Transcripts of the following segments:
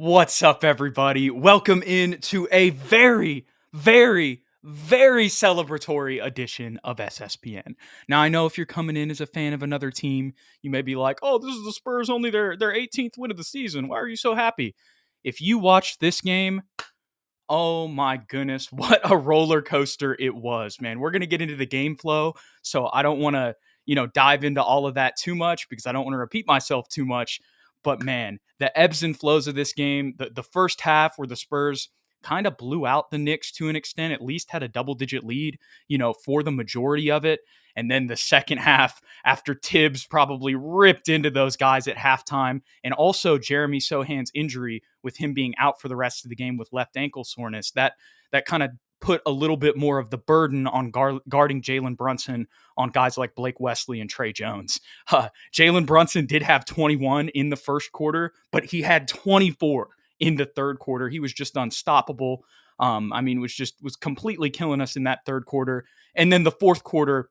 What's up, everybody? Welcome into a very celebratory edition of SSPN. Now, I know if you're coming in as a fan of another team, you may be like, oh, this is the Spurs, only their 18th win of the season. Why are you so happy? If you watched this game, oh my goodness, what a roller coaster it was, man. We're going to get into the game flow, so I don't want to, dive into all of that too much because I don't want to repeat myself too much. But man, the ebbs and flows of this game, the first half where the Spurs kind of blew out the Knicks to an extent, at least had a double-digit lead, for the majority of it. And then the second half, after Tibbs probably ripped into those guys at halftime, and also Jeremy Sohan's injury with him being out for the rest of the game with left ankle soreness, that kind of put a little bit more of the burden on guarding Jalen Brunson on guys like Blake Wesley and Trey Jones. Jalen Brunson did have 21 in the first quarter, but he had 24 in the third quarter. He was just unstoppable. Was completely killing us in that third quarter. And then the fourth quarter,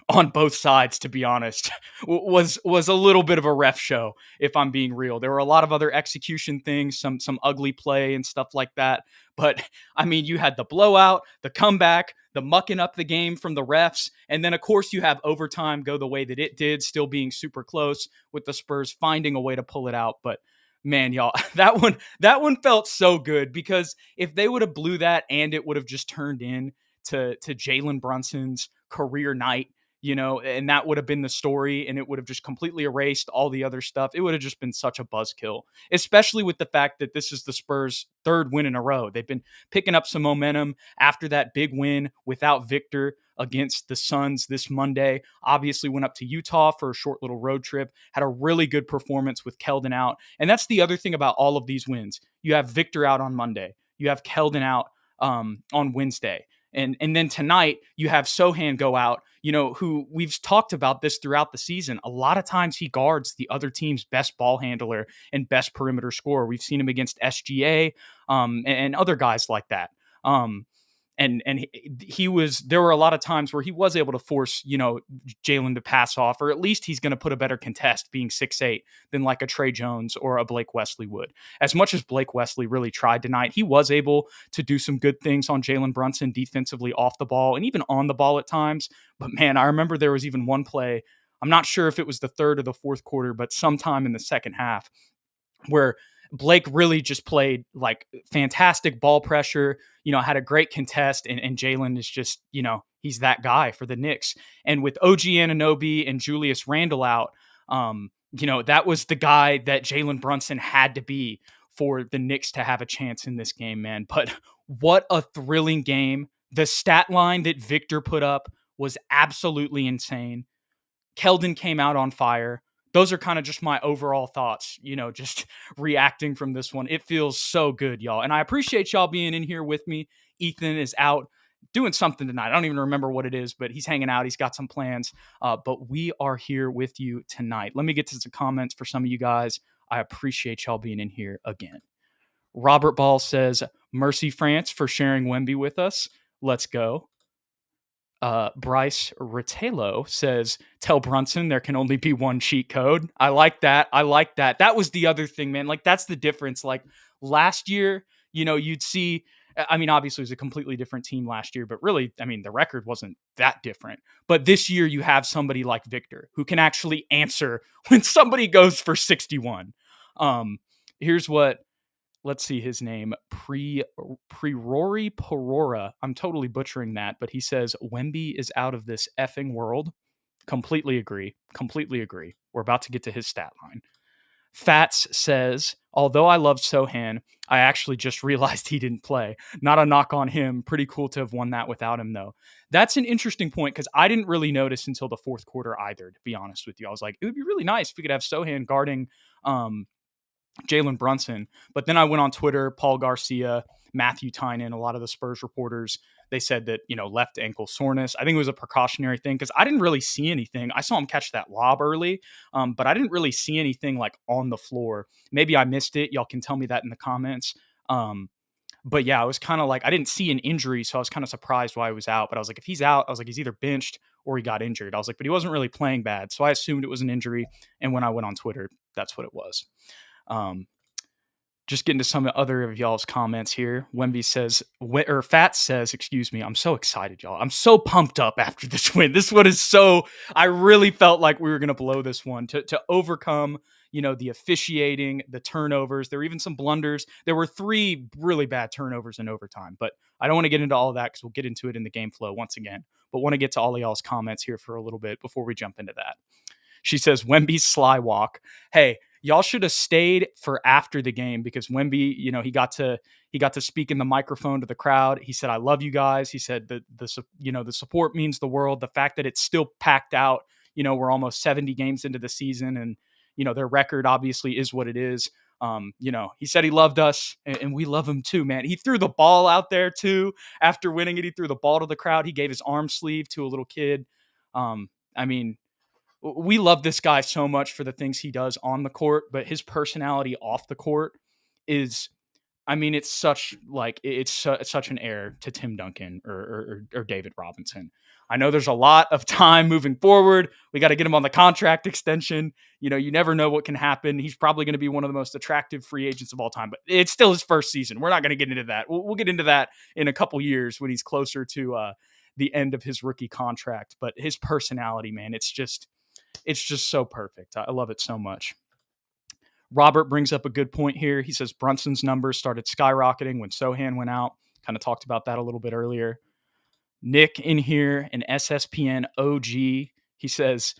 on both sides, to be honest, was a little bit of a ref show, if I'm being real. There were a lot of other execution things, some ugly play and stuff like that. But I mean, you had the blowout, the comeback, the mucking up the game from the refs, and then of course you have overtime go the way that it did, still being super close with the Spurs finding a way to pull it out. But man, y'all, that one felt so good, because if they would have blew that and it would have just turned in to Jalen Brunson's career night, and that would have been the story, and it would have just completely erased all the other stuff. It would have just been such a buzzkill, especially with the fact that this is the Spurs' third win in a row. They've been picking up some momentum after that big win without Victor against the Suns this Monday. Obviously went up to Utah for a short little road trip, had a really good performance with Keldon out. And that's the other thing about all of these wins. You have Victor out on Monday. You have Keldon out on Wednesday. And then tonight you have Sohan go out, who we've talked about this throughout the season. A lot of times he guards the other team's best ball handler and best perimeter scorer. We've seen him against SGA and other guys like that. And there were a lot of times where he was able to force, Jalen to pass off, or at least he's going to put a better contest being 6'8" than like a Trey Jones or a Blake Wesley would. As much as Blake Wesley really tried tonight, he was able to do some good things on Jalen Brunson defensively off the ball and even on the ball at times. But man, I remember there was even one play, I'm not sure if it was the third or the fourth quarter, but sometime in the second half, where Blake really just played like fantastic ball pressure, had a great contest, and Jalen is just, he's that guy for the Knicks. And with OG Anunoby and Julius Randle out, that was the guy that Jalen Brunson had to be for the Knicks to have a chance in this game, man. But what a thrilling game. The stat line that Victor put up was absolutely insane. Keldon came out on fire. Those are kind of just my overall thoughts, just reacting from this one. It feels so good, y'all. And I appreciate y'all being in here with me. Ethan is out doing something tonight. I don't even remember what it is, but he's hanging out. He's got some plans. But we are here with you tonight. Let me get to some comments for some of you guys. I appreciate y'all being in here again. Robert Ball says, Mercy France for sharing Wemby with us. Let's go. Bryce Ritello says, tell Brunson there can only be one cheat code. I like that. That was the other thing, man. Like, that's the difference. Like, last year, you'd see, obviously it was a completely different team last year, but really, the record wasn't that different. But this year you have somebody like Victor who can actually answer when somebody goes for 61. Here's what, let's see his name, Rory Porora. I'm totally butchering that, but he says, Wemby is out of this effing world. Completely agree. We're about to get to his stat line. Fats says, although I love Sohan, I actually just realized he didn't play. Not a knock on him. Pretty cool to have won that without him, though. That's an interesting point, because I didn't really notice until the fourth quarter either, to be honest with you. I was like, it would be really nice if we could have Sohan guarding Jalen Brunson. But then I went on Twitter, Paul Garcia, Matthew Tynan, a lot of the Spurs reporters, they said that, left ankle soreness. I think it was a precautionary thing, because I didn't really see anything. I saw him catch that lob early, but I didn't really see anything like on the floor. Maybe I missed it. Y'all can tell me that in the comments. But yeah, I was kind of like, I didn't see an injury, so I was kind of surprised why he was out. But I was like, if he's out, I was like, he's either benched or he got injured. I was like, but he wasn't really playing bad. So I assumed it was an injury. And when I went on Twitter, that's what it was. Just getting to some other of y'all's comments here. Wemby says, or Fats says, excuse me, I'm so excited, y'all. I'm so pumped up after this win. This one is so, I really felt like we were going to blow this one to overcome, the officiating, the turnovers. There were even some blunders. There were 3 really bad turnovers in overtime, but I don't want to get into all of that because we'll get into it in the game flow once again. But want to get to all of y'all's comments here for a little bit before we jump into that. She says, Wemby's sly walk. Hey, y'all should have stayed for after the game because Wemby, he got to speak in the microphone to the crowd. He said, "I love you guys." He said the support means the world. The fact that it's still packed out. We're almost 70 games into the season, and their record obviously is what it is. He said he loved us, and we love him too, man. He threw the ball out there too after winning it. He threw the ball to the crowd. He gave his arm sleeve to a little kid. I mean, we love this guy so much for the things he does on the court, but his personality off the court is, it's such an heir to Tim Duncan or David Robinson. I know there's a lot of time moving forward. We got to get him on the contract extension. You never know what can happen. He's probably going to be one of the most attractive free agents of all time, but it's still his first season. We're not going to get into that. We'll get into that in a couple years when he's closer to the end of his rookie contract. But his personality, man, it's just so perfect. I love it so much. Robert brings up a good point here. He says Brunson's numbers started skyrocketing when Sohan went out. Kind of talked about that a little bit earlier. Nick in here, an SSPN OG. He says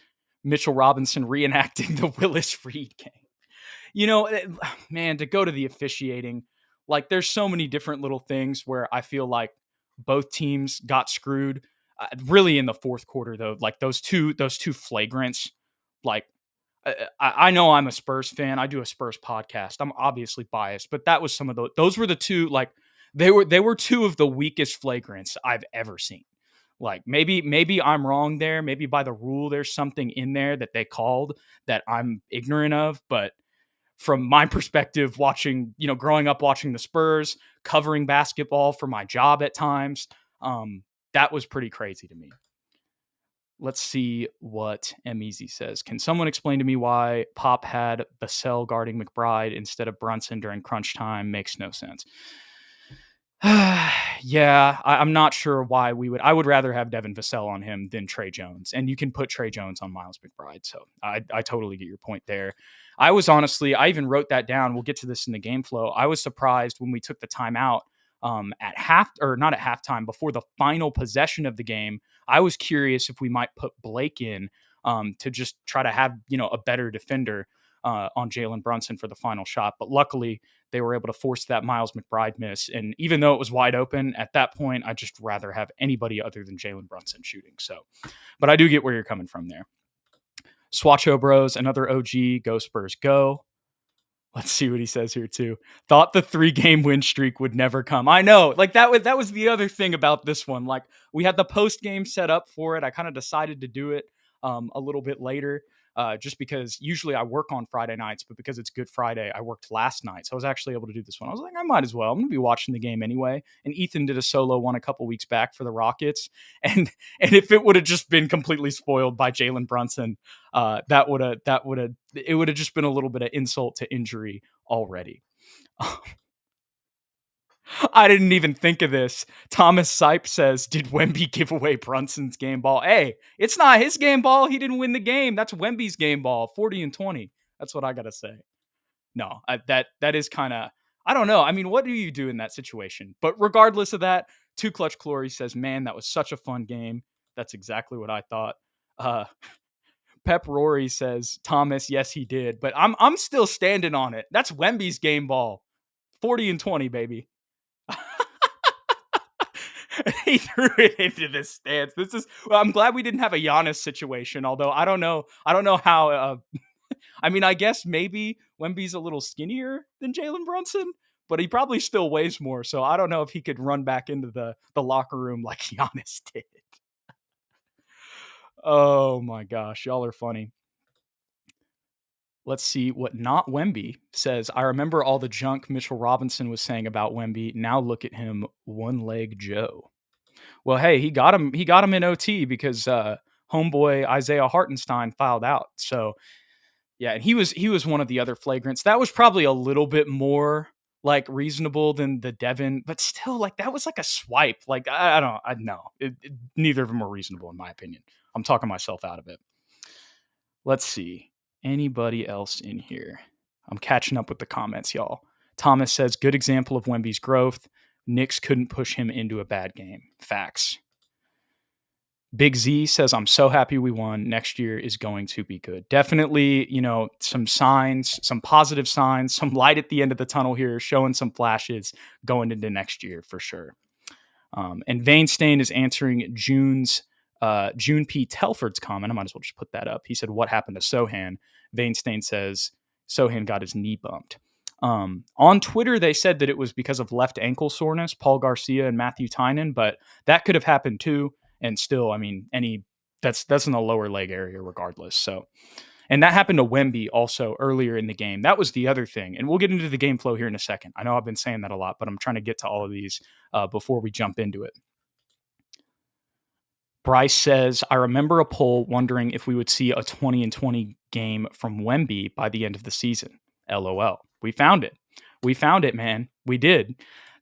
Mitchell Robinson reenacting the Willis Reed game. Man, to go to the officiating, like there's so many different little things where I feel like both teams got screwed. Really in the fourth quarter though, like those two flagrants, like I know I'm a Spurs fan. I do a Spurs podcast. I'm obviously biased, but that was those were the two, like they were 2 of the weakest flagrants I've ever seen. Like maybe I'm wrong there. Maybe by the rule, there's something in there that they called that I'm ignorant of. But from my perspective, watching, growing up watching the Spurs, covering basketball for my job at times, that was pretty crazy to me. Let's see what M-Easy says. Can someone explain to me why Pop had Vassell guarding McBride instead of Brunson during crunch time? Makes no sense. Yeah, I'm not sure why I would rather have Devin Vassell on him than Trey Jones. And you can put Trey Jones on Miles McBride. So I totally get your point there. I even wrote that down. We'll get to this in the game flow. I was surprised when we took the timeout not at halftime, before the final possession of the game. I was curious if we might put Blake in to just try to have, a better defender on Jalen Brunson for the final shot. But luckily they were able to force that Miles McBride miss. And even though it was wide open at that point, I'd just rather have anybody other than Jalen Brunson shooting. So, but I do get where you're coming from there. Swatcho Bros, another OG, go Spurs, go. Let's see what he says here too. Thought the 3-game win streak would never come. I know, like that was the other thing about this one. Like we had the post game set up for it. I kind of decided to do it a little bit later, just because usually I work on Friday nights, but because it's Good Friday, I worked last night, so I was actually able to do this one. I was like, I might as well. I'm gonna be watching the game anyway. And Ethan did a solo one a couple weeks back for the Rockets, and if it would have just been completely spoiled by Jalen Brunson, it would have just been a little bit of insult to injury already. I didn't even think of this. Thomas Sipe says, did Wemby give away Brunson's game ball? Hey, it's not his game ball. He didn't win the game. That's Wemby's game ball, 40-20. That's what I got to say. No, that is kind of, I don't know. I mean, what do you do in that situation? But regardless of that, Two Clutch Glory says, man, that was such a fun game. That's exactly what I thought. Pep Rory says, Thomas, yes, he did. But I'm still standing on it. That's Wemby's game ball. 40-20, baby. He threw it into the stands. I'm glad we didn't have a Giannis situation, although I don't know how, I guess maybe Wemby's a little skinnier than Jalen Brunson, but he probably still weighs more. So I don't know if he could run back into the locker room like Giannis did. Oh my gosh, y'all are funny. Let's see what Not Wemby says. I remember all the junk Mitchell Robinson was saying about Wemby. Now look at him, one-leg Joe. Well, hey, he got him in OT because homeboy Isaiah Hartenstein fouled out. So yeah, and he was one of the other flagrants. That was probably a little bit more like reasonable than the Devin, but still like that was like a swipe. Like I don't I know. Neither of them were reasonable in my opinion. I'm talking myself out of it. Let's see. Anybody else in here? I'm catching up with the comments, y'all. Thomas says, good example of Wemby's growth. Knicks couldn't push him into a bad game. Facts. Big Z says, I'm so happy we won. Next year is going to be good. Definitely, some signs, some positive signs, some light at the end of the tunnel here, showing some flashes going into next year for sure. And Vainstain is answering June P. Telford's comment. I might as well just put that up. He said, what happened to Sohan? Vainstain says, Sohan got his knee bumped. On Twitter, they said that it was because of left ankle soreness, Paul Garcia and Matthew Tynan, but that could have happened too. And still, I mean, that's in the lower leg area regardless. So, and that happened to Wemby also earlier in the game. That was the other thing. And we'll get into the game flow here in a second. I know I've been saying that a lot, but I'm trying to get to all of these before we jump into it. Bryce says, I remember a poll wondering if we would see a 20-20 game from Wemby by the end of the season. LOL. We found it. We found it, man. We did.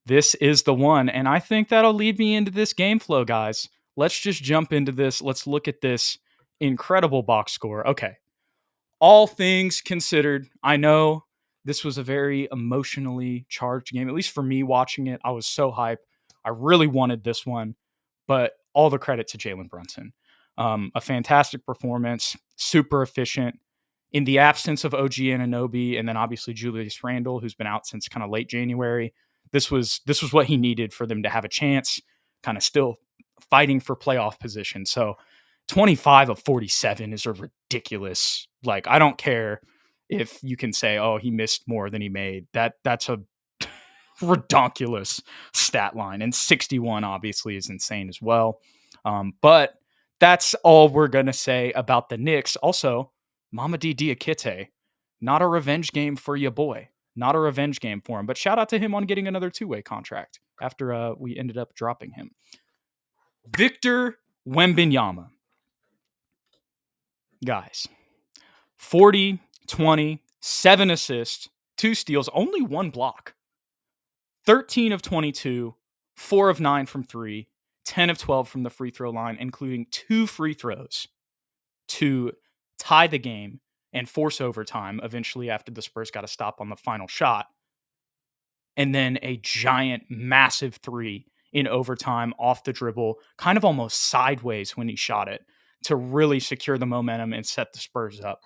This is the one. And I think that'll lead me into this game flow, guys. Let's just jump into this. Let's look at this incredible box score. Okay. All things considered, I know this was a very emotionally charged game. At least for me watching it, I was so hyped. I really wanted this one, but all the credit to Jalen Brunson. A fantastic performance, super efficient. In the absence of OG Anunoby, and then obviously Julius Randle, who's been out since kind of late January, this was what he needed for them to have a chance, kind of still fighting for playoff position. So 25 of 47 is a ridiculous. Like, I don't care if you can say, oh, he missed more than he made. That's a redonkulous stat line. And 61 obviously is insane as well. But that's all we're going to say about the Knicks. Also, Mamadi Diakite, not a revenge game for your boy. Not a revenge game for him. But shout out to him on getting another two-way contract after we ended up dropping him. Victor Wembanyama. Guys, 40, 20, 7 assists, 2 steals, only 1 block. 13 of 22, 4 of 9 from 3, 10 of 12 from the free throw line, including 2 free throws to tie the game and force overtime eventually after the Spurs got a stop on the final shot. And then a giant, massive 3 in overtime off the dribble, kind of almost sideways when he shot it to really secure the momentum and set the Spurs up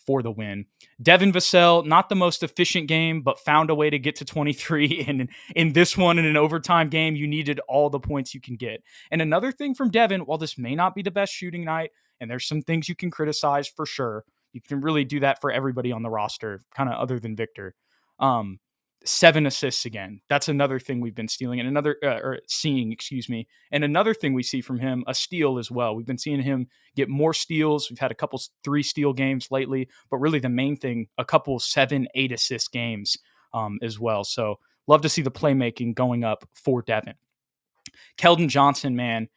for the win. Devin Vassell, not the most efficient game, but found a way to get to 23. And in this one, in an overtime game, you needed all the points you can get. And another thing from Devin, while this may not be the best shooting night, and there's some things you can criticize for sure, you can really do that for everybody on the roster, kind of other than Victor. 7 assists again. That's another thing we've been seeing. And another thing we see from him, a steal as well. We've been seeing him get more steals. We've had a couple 3 steal games lately, but really the main thing, a couple 7, 8 assist games as well. So love to see the playmaking going up for Devin. Keldon Johnson, man,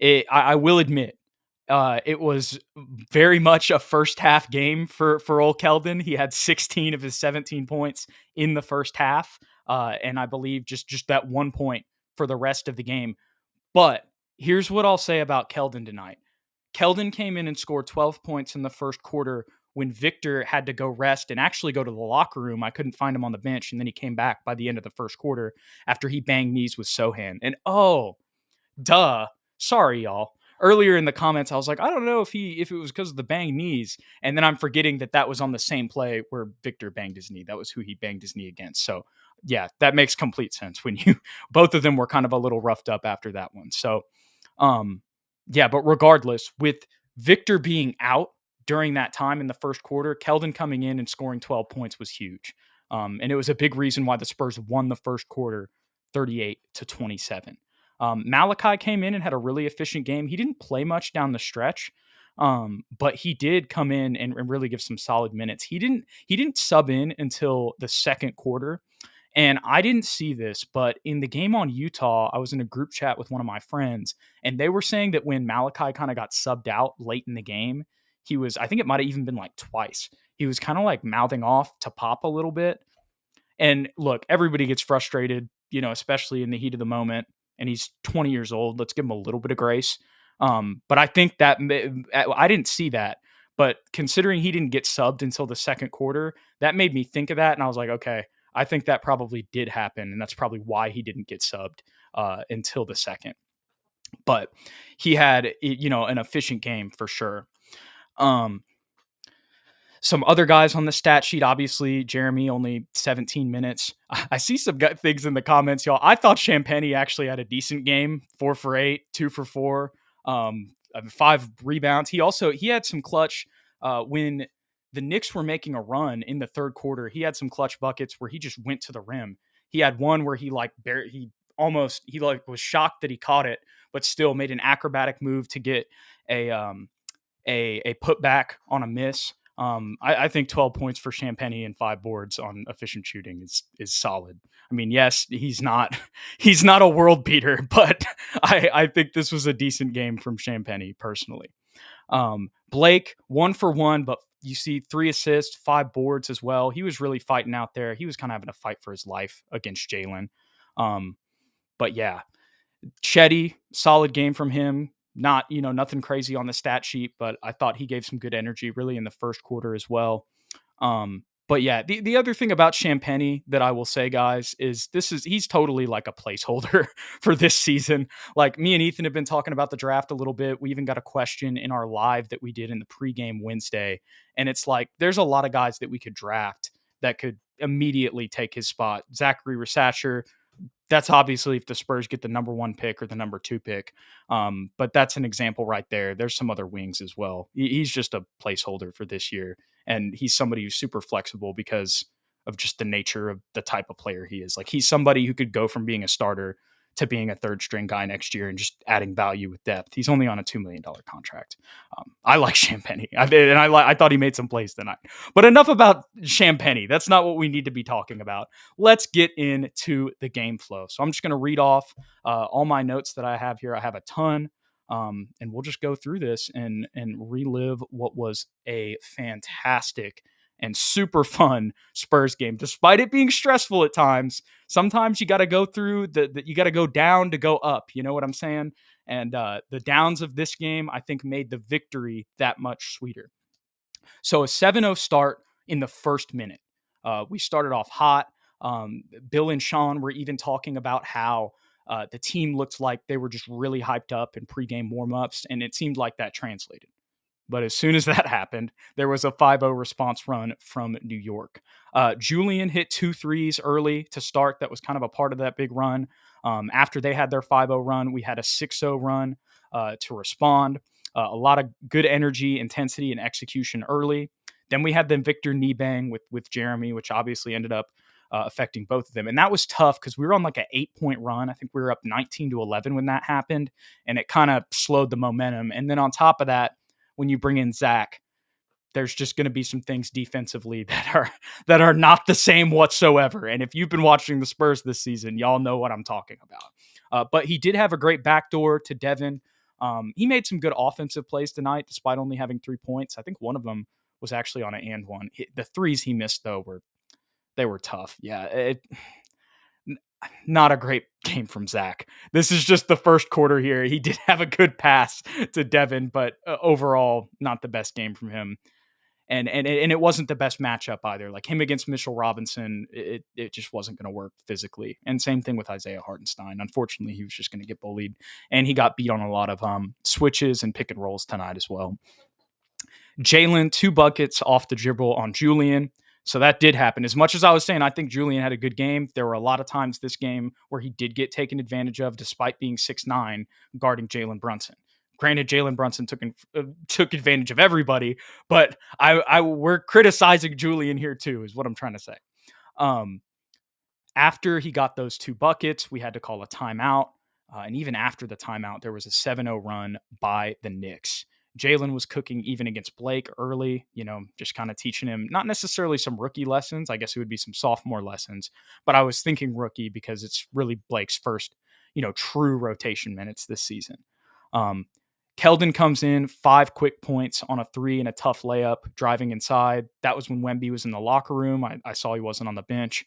I will admit, it was very much a first half game for old Keldon. He had 16 of his 17 points in the first half. And I believe just that 1 point for the rest of the game. But here's what I'll say about Keldon tonight. Keldon came in and scored 12 points in the first quarter when Victor had to go rest and actually go to the locker room. I couldn't find him on the bench. And then he came back by the end of the first quarter after he banged knees with Sohan. And sorry, y'all. Earlier in the comments, I was like, I don't know if it was because of the banged knees. And then I'm forgetting that was on the same play where Victor banged his knee. That was who he banged his knee against. So yeah, that makes complete sense when both of them were kind of a little roughed up after that one. So, yeah, but regardless, with Victor being out during that time in the first quarter, Keldon coming in and scoring 12 points was huge. And it was a big reason why the Spurs won the first quarter 38-27. Malachi came in and had a really efficient game. He didn't play much down the stretch, but he did come in and really give some solid minutes. He didn't sub in until the second quarter, and I didn't see this, but in the game on Utah, I was in a group chat with one of my friends, and they were saying that when Malachi kind of got subbed out late in the game, I think it might have even been like twice. He was kind of like mouthing off to Pop a little bit. And look, everybody gets frustrated, especially in the heat of the moment. And he's 20 years old. Let's give him a little bit of grace. But I think that I didn't see that. But considering he didn't get subbed until the second quarter, that made me think of that. And I was like, okay, I think that probably did happen. And that's probably why he didn't get subbed until the second. But he had, an efficient game for sure. Some other guys on the stat sheet, obviously, Jeremy, only 17 minutes. I see some things in the comments, y'all. I thought Champagnie actually had a decent game, 4 for 8, 2 for 4, 5 rebounds. He had some clutch when the Knicks were making a run in the third quarter. He had some clutch buckets where he just went to the rim. He had one where he was shocked that he caught it, but still made an acrobatic move to get a putback on a miss. I think 12 points for Champagnie and 5 boards on efficient shooting is solid. I mean, yes, he's not a world beater, but I think this was a decent game from Champagnie personally. Blake 1 for 1, but you see 3 assists, 5 boards as well. He was really fighting out there. He was kind of having a fight for his life against Jalen. But yeah, Chetty, solid game from him. Not, nothing crazy on the stat sheet, but I thought he gave some good energy really in the first quarter as well. But yeah, the other thing about Champagnie that I will say, guys, is he's totally like a placeholder for this season. Like me and Ethan have been talking about the draft a little bit. We even got a question in our live that we did in the pregame Wednesday. And it's like, there's a lot of guys that we could draft that could immediately take his spot. Zachary Rasacher, that's obviously if the Spurs get the number 1 pick or the number 2 pick. But that's an example right there. There's some other wings as well. He's just a placeholder for this year. And he's somebody who's super flexible because of just the nature of the type of player he is. Like he's somebody who could go from being a starter to being a third string guy next year and just adding value with depth. He's only on a $2 million contract. I like Champagnie. I thought he made some plays tonight. But enough about Champagnie. That's not what we need to be talking about. Let's get into the game flow. So I'm just going to read off all my notes that I have here. I have a ton. And we'll just go through this and relive what was a fantastic and super fun Spurs game, despite it being stressful at times. Sometimes you got to go through you got to go down to go up. You know what I'm saying? And the downs of this game, I think, made the victory that much sweeter. So a 7-0 start in the first minute. We started off hot. Bill and Sean were even talking about how the team looked like they were just really hyped up in pregame warmups, and it seemed like that translated. But as soon as that happened, there was a 5-0 response run from New York. Julian hit 2 threes early to start. That was kind of a part of that big run. After they had their 5-0 run, we had a 6-0 run to respond. A lot of good energy, intensity, and execution early. Then we had the Victor knee bang with Jeremy, which obviously ended up affecting both of them. And that was tough because we were on like an 8-point run. I think we were up 19-11 when that happened. And it kind of slowed the momentum. And then on top of that, when you bring in Zach, there's just going to be some things defensively that are not the same whatsoever. And if you've been watching the Spurs this season, y'all know what I'm talking about. But he did have a great backdoor to Devin. He made some good offensive plays tonight, despite only having 3 points. I think one of them was actually on an and one. The threes he missed, though, were tough. Yeah, not a great game from Zach. This is just the first quarter here. He did have a good pass to Devin, but overall, not the best game from him. And it wasn't the best matchup either. Like him against Mitchell Robinson, it just wasn't going to work physically. And same thing with Isaiah Hartenstein. Unfortunately, he was just going to get bullied, and he got beat on a lot of switches and pick and rolls tonight as well. Jalen, 2 buckets off the dribble on Julian. So that did happen. As much as I was saying, I think Julian had a good game. There were a lot of times this game where he did get taken advantage of, despite being 6'9", guarding Jalen Brunson. Granted, Jalen Brunson took advantage of everybody, but we're criticizing Julian here too, is what I'm trying to say. After he got those 2 buckets, we had to call a timeout. And even after the timeout, there was a 7-0 run by the Knicks. Jalen was cooking even against Blake early, just kind of teaching him, not necessarily some rookie lessons. I guess it would be some sophomore lessons, but I was thinking rookie because it's really Blake's first, true rotation minutes this season. Keldon comes in, 5 quick points on a 3 and a tough layup, driving inside. That was when Wemby was in the locker room. I saw he wasn't on the bench.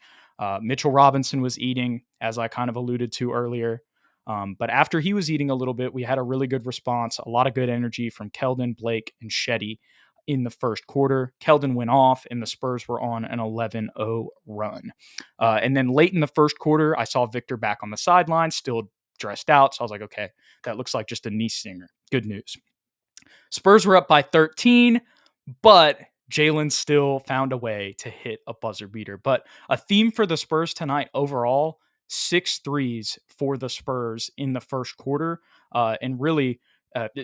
Mitchell Robinson was eating, as I kind of alluded to earlier. But after he was eating a little bit, we had a really good response, a lot of good energy from Keldon, Blake, and Shetty in the first quarter. Keldon went off, and the Spurs were on an 11-0 run. And then late in the first quarter, I saw Victor back on the sideline, still dressed out. So I was like, okay, that looks like just a knee stinger. Good news. Spurs were up by 13, but Jalen still found a way to hit a buzzer beater. But a theme for the Spurs tonight overall, 6 threes for the Spurs in the first quarter. And really,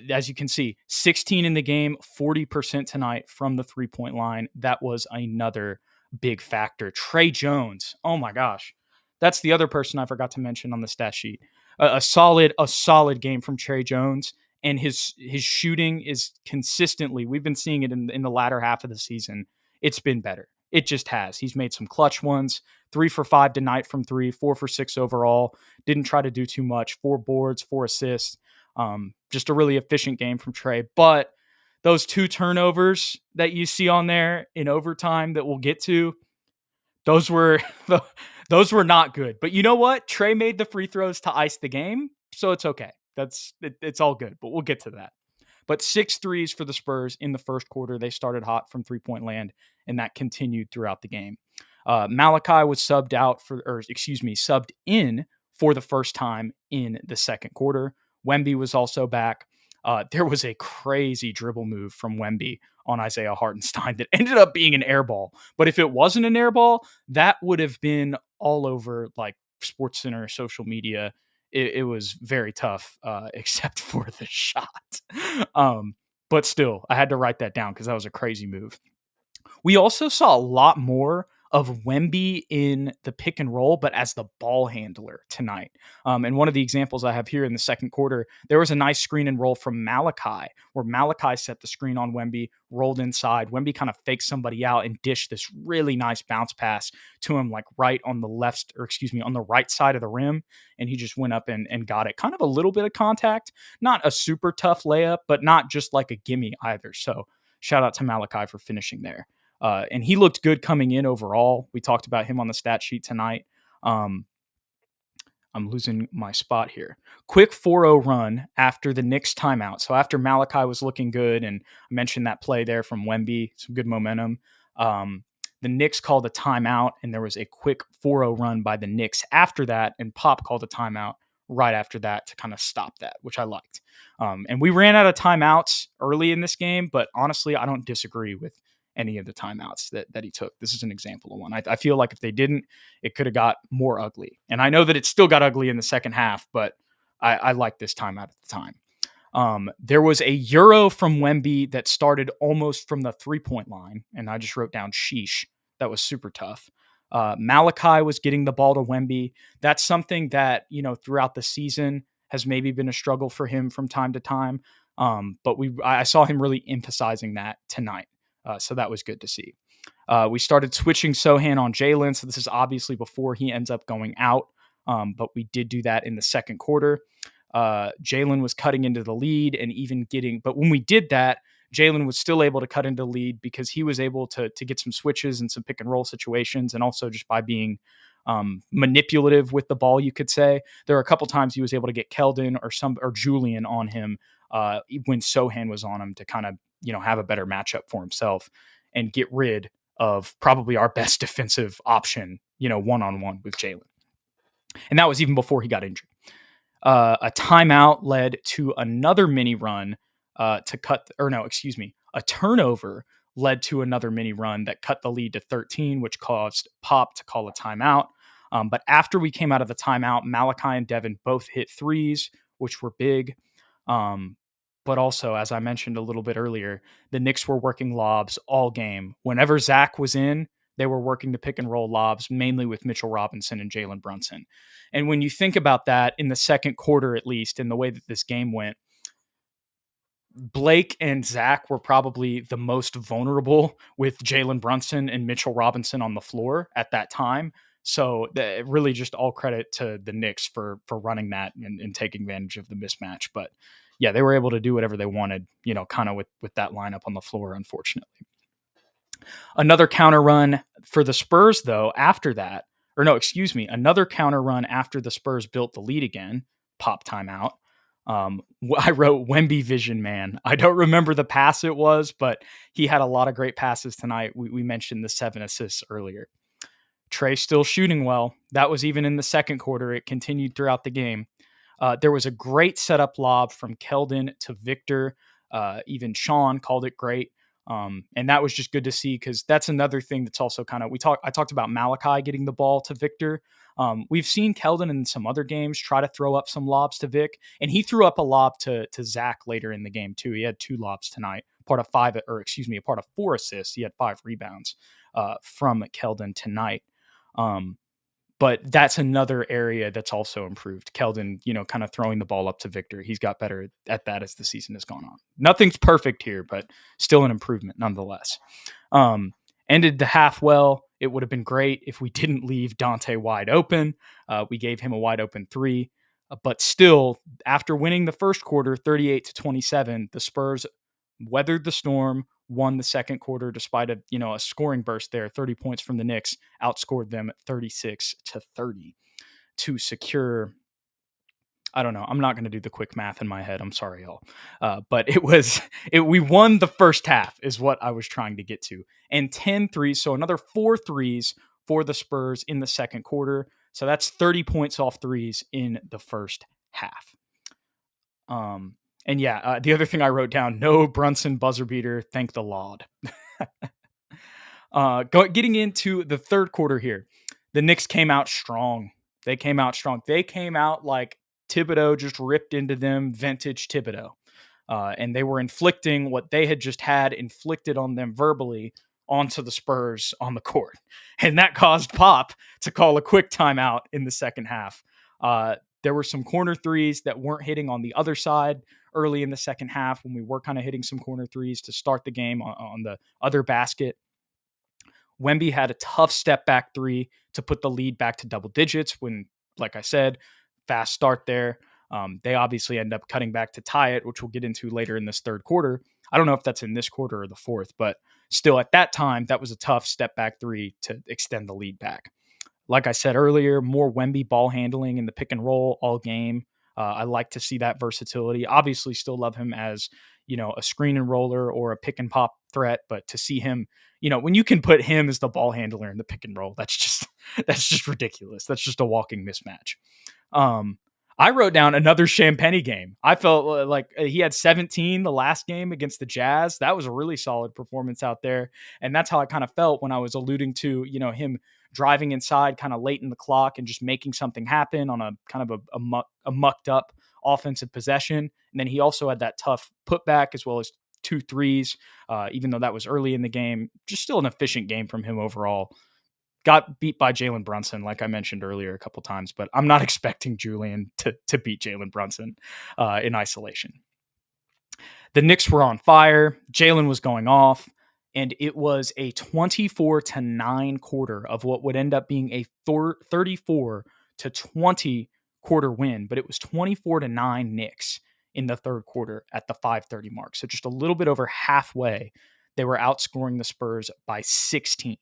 as you can see, 16 in the game, 40% tonight from the three-point line. That was another big factor. Trey Jones, oh my gosh. That's the other person I forgot to mention on the stat sheet. A solid game from Trey Jones. And his shooting is consistently, we've been seeing it in the latter half of the season. It's been better. It just has. He's made some clutch ones, 3 for 5 tonight from 3, 4 for 6 overall. Didn't try to do too much. 4 boards, 4 assists. Just a really efficient game from Trey. But those 2 turnovers that you see on there in overtime that we'll get to, those were not good. But you know what? Trey made the free throws to ice the game, so it's okay. It's all good, but we'll get to that. But 6 threes for the Spurs in the first quarter. They started hot from three-point land, and that continued throughout the game. Malachi was subbed in for the first time in the second quarter. Wemby was also back. There was a crazy dribble move from Wemby on Isaiah Hartenstein that ended up being an air ball. But if it wasn't an air ball, that would have been all over like SportsCenter, social media. It was very tough, except for the shot. But still, I had to write that down because that was a crazy move. We also saw a lot more of Wemby in the pick and roll, but as the ball handler tonight. And one of the examples I have here in the second quarter, there was a nice screen and roll from Malachi, where Malachi set the screen on Wemby, rolled inside. Wemby kind of faked somebody out and dished this really nice bounce pass to him, like right on the on the right side of the rim. And he just went up and got it. Kind of a little bit of contact, not a super tough layup, but not just like a gimme either. So shout out to Malachi for finishing there. And he looked good coming in overall. We talked about him on the stat sheet tonight. I'm losing my spot here. Quick 4-0 run after the Knicks timeout. So after Malachi was looking good, and I mentioned that play there from Wemby, some good momentum. The Knicks called a timeout, and there was a quick 4-0 run by the Knicks after that, and Pop called a timeout right after that to kind of stop that, which I liked. And we ran out of timeouts early in this game, but honestly, I don't disagree with any of the timeouts that he took. This is an example of one. I feel like if they didn't, it could have got more ugly. And I know that it still got ugly in the second half, but I like this timeout at the time. There was a Euro from Wemby that started almost from the 3-point line, and I just wrote down sheesh. That was super tough. Malachi was getting the ball to Wemby. That's something that, throughout the season has maybe been a struggle for him from time to time. But I saw him really emphasizing that tonight. So that was good to see. We started switching Sohan on Jalen. So this is obviously before he ends up going out. But we did do that in the second quarter. Jalen was cutting into the lead and even but when we did that, Jalen was still able to cut into the lead because he was able to get some switches and some pick and roll situations. And also just by being manipulative with the ball, you could say. There were a couple times he was able to get Keldon or Julian on him when Sohan was on him to kind of, have a better matchup for himself and get rid of probably our best defensive option, one-on-one with Jalen. And that was even before he got injured. A timeout led to another mini run a turnover led to another mini run that cut the lead to 13, which caused Pop to call a timeout. But after we came out of the timeout, Malachi and Devin both hit threes, which were big. But also, as I mentioned a little bit earlier, the Knicks were working lobs all game. Whenever Zach was in, they were working to pick and roll lobs, mainly with Mitchell Robinson and Jalen Brunson. And when you think about that in the second quarter, at least, in the way that this game went, Blake and Zach were probably the most vulnerable with Jalen Brunson and Mitchell Robinson on the floor at that time. So really just all credit to the Knicks for running that and taking advantage of the mismatch. But yeah, they were able to do whatever they wanted, kind of with that lineup on the floor, unfortunately. Another counter run for the Spurs, though, after that, or no, excuse me, another counter run after the Spurs built the lead again. Pop timeout. I wrote Wemby Vision Man. I don't remember the pass it was, but he had a lot of great passes tonight. We mentioned the 7 assists earlier. Trey still shooting well. That was even in the second quarter. It continued throughout the game. There was a great setup lob from Keldon to Victor. Even Sean called it great. And that was just good to see, because that's another thing that's also kind of, I talked about Malachi getting the ball to Victor. We've seen Keldon in some other games try to throw up some lobs to Vic, and he threw up a lob to Zach later in the game too. He had 2 lobs tonight, a part of 4 assists. He had 5 rebounds from Keldon tonight. But that's another area that's also improved. Keldon, kind of throwing the ball up to Victor. He's got better at that as the season has gone on. Nothing's perfect here, but still an improvement nonetheless. Ended the half well. It would have been great if we didn't leave Dante wide open. We gave him a wide open 3. But still, after winning the first quarter 38-27, the Spurs weathered the storm, won the second quarter despite a scoring burst there. 30 points from the Knicks, outscored them 36-30 to secure. I don't know. I'm not going to do the quick math in my head. I'm sorry, y'all. But we won the first half is what I was trying to get to. And 10 threes, so another 4 threes for the Spurs in the second quarter. So that's 30 points off threes in the first half. And yeah, the other thing I wrote down, no Brunson buzzer beater, thank the Lord. Getting into the third quarter here, the Knicks came out strong. They came out like Thibodeau just ripped into them, vintage Thibodeau. And they were inflicting what they had just had inflicted on them verbally onto the Spurs on the court. And that caused Pop to call a quick timeout in the second half. There were some corner threes that weren't hitting on the other side early in the second half when we were kind of hitting some corner threes to start the game on the other basket. Wemby had a tough step back 3 to put the lead back to double digits when, like I said, fast start there. They obviously end up cutting back to tie it, which we'll get into later in this third quarter. I don't know if that's in this quarter or the fourth, but still at that time, that was a tough step back 3 to extend the lead back. Like I said earlier, more Wemby ball handling in the pick and roll all game. I like to see that versatility. Obviously, still love him as, a screen and roller or a pick and pop threat, but to see him, when you can put him as the ball handler in the pick and roll, that's just ridiculous. That's just a walking mismatch. I wrote down another Champagny game. I felt like he had 17 the last game against the Jazz. That was a really solid performance out there. And that's how I kind of felt when I was alluding to, him driving inside kind of late in the clock and just making something happen on a kind of a mucked up offensive possession. And then he also had that tough putback as well as 2 threes, even though that was early in the game. Just still an efficient game from him overall. Got beat by Jalen Brunson, like I mentioned earlier a couple times, but I'm not expecting Julian to beat Jalen Brunson in isolation. The Knicks were on fire. Jalen was going off, and it was a 24-9 quarter of what would end up being a 34-20 quarter win, but it was 24-9 Knicks in the third quarter at the 5:30 mark. So just a little bit over halfway, they were outscoring the Spurs by 16.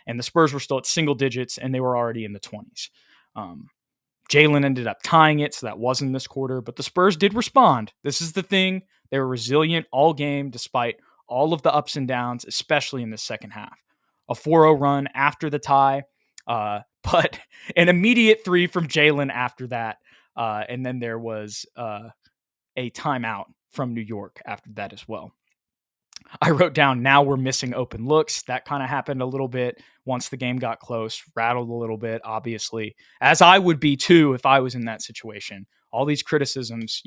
And the Spurs were still at single digits, and they were already in the 20s. Jalen ended up tying it, so that wasn't this quarter. But the Spurs did respond. This is the thing. They were resilient all game, despite all of the ups and downs, especially in the second half. A 4-0 run after the tie, but an immediate 3 from Jalen after that. And then there was a timeout from New York after that as well. I wrote down, now we're missing open looks. That kind of happened a little bit once the game got close, rattled a little bit, obviously, as I would be too if I was in that situation. All these criticisms,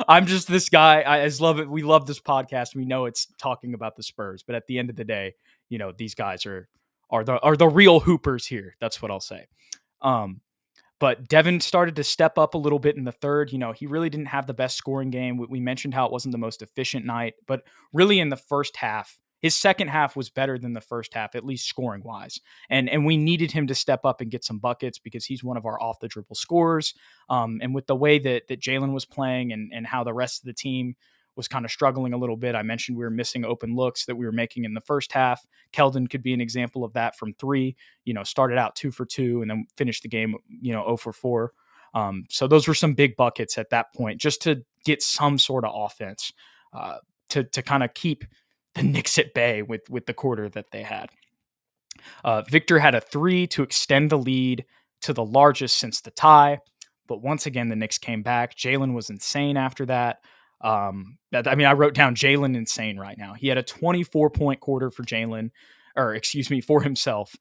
I'm just this guy. I just love it. We love this podcast. We know it's talking about the Spurs, but at the end of the day, these guys are the real hoopers here. That's what I'll say. But Devin started to step up a little bit in the third. He really didn't have the best scoring game. We mentioned how it wasn't the most efficient night, but really in the first half, his second half was better than the first half, at least scoring wise. And we needed him to step up and get some buckets because he's one of our off the dribble scorers. And with the way that Jalen was playing and how the rest of the team was kind of struggling a little bit. I mentioned we were missing open looks that we were making in the first half. Keldon could be an example of that from three, started out 2 for 2 and then finished the game, 0 for 4. So those were some big buckets at that point, just to get some sort of offense to kind of keep the Knicks at bay with the quarter that they had. Victor had a 3 to extend the lead to the largest since the tie. But once again, the Knicks came back. Jalen was insane after that. I wrote down Jalen insane right now. He had a 24-point quarter for for himself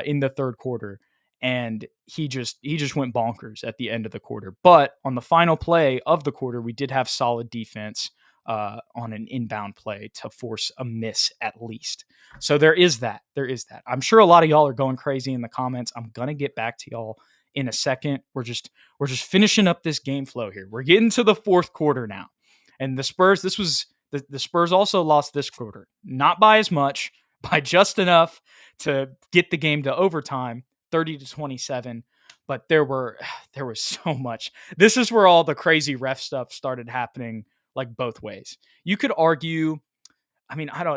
in the third quarter. And he just went bonkers at the end of the quarter. But on the final play of the quarter, we did have solid defense on an inbound play to force a miss at least. So there is that. I'm sure a lot of y'all are going crazy in the comments. I'm going to get back to y'all in a second. We're just finishing up this game flow here. We're getting to the fourth quarter now. And the Spurs, the Spurs also lost this quarter. Not by as much, by just enough to get the game to overtime, 30-27. But there was so much. This is where all the crazy ref stuff started happening, like both ways. You could argue,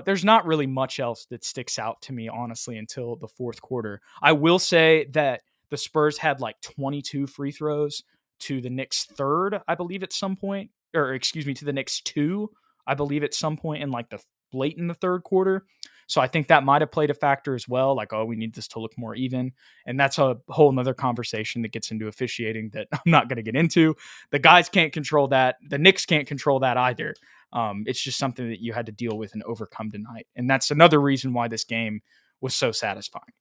there's not really much else that sticks out to me, honestly, until the fourth quarter. I will say that the Spurs had like 22 free throws to the Knicks third, I believe, at some point, to the Knicks 2, I believe, at some point in like the late in the third quarter. So I think that might have played a factor as well. Like, we need this to look more even. And that's a whole nother conversation that gets into officiating that I'm not going to get into. The guys can't control that. The Knicks can't control that either. It's just something that you had to deal with and overcome tonight. And that's another reason why this game was so satisfying.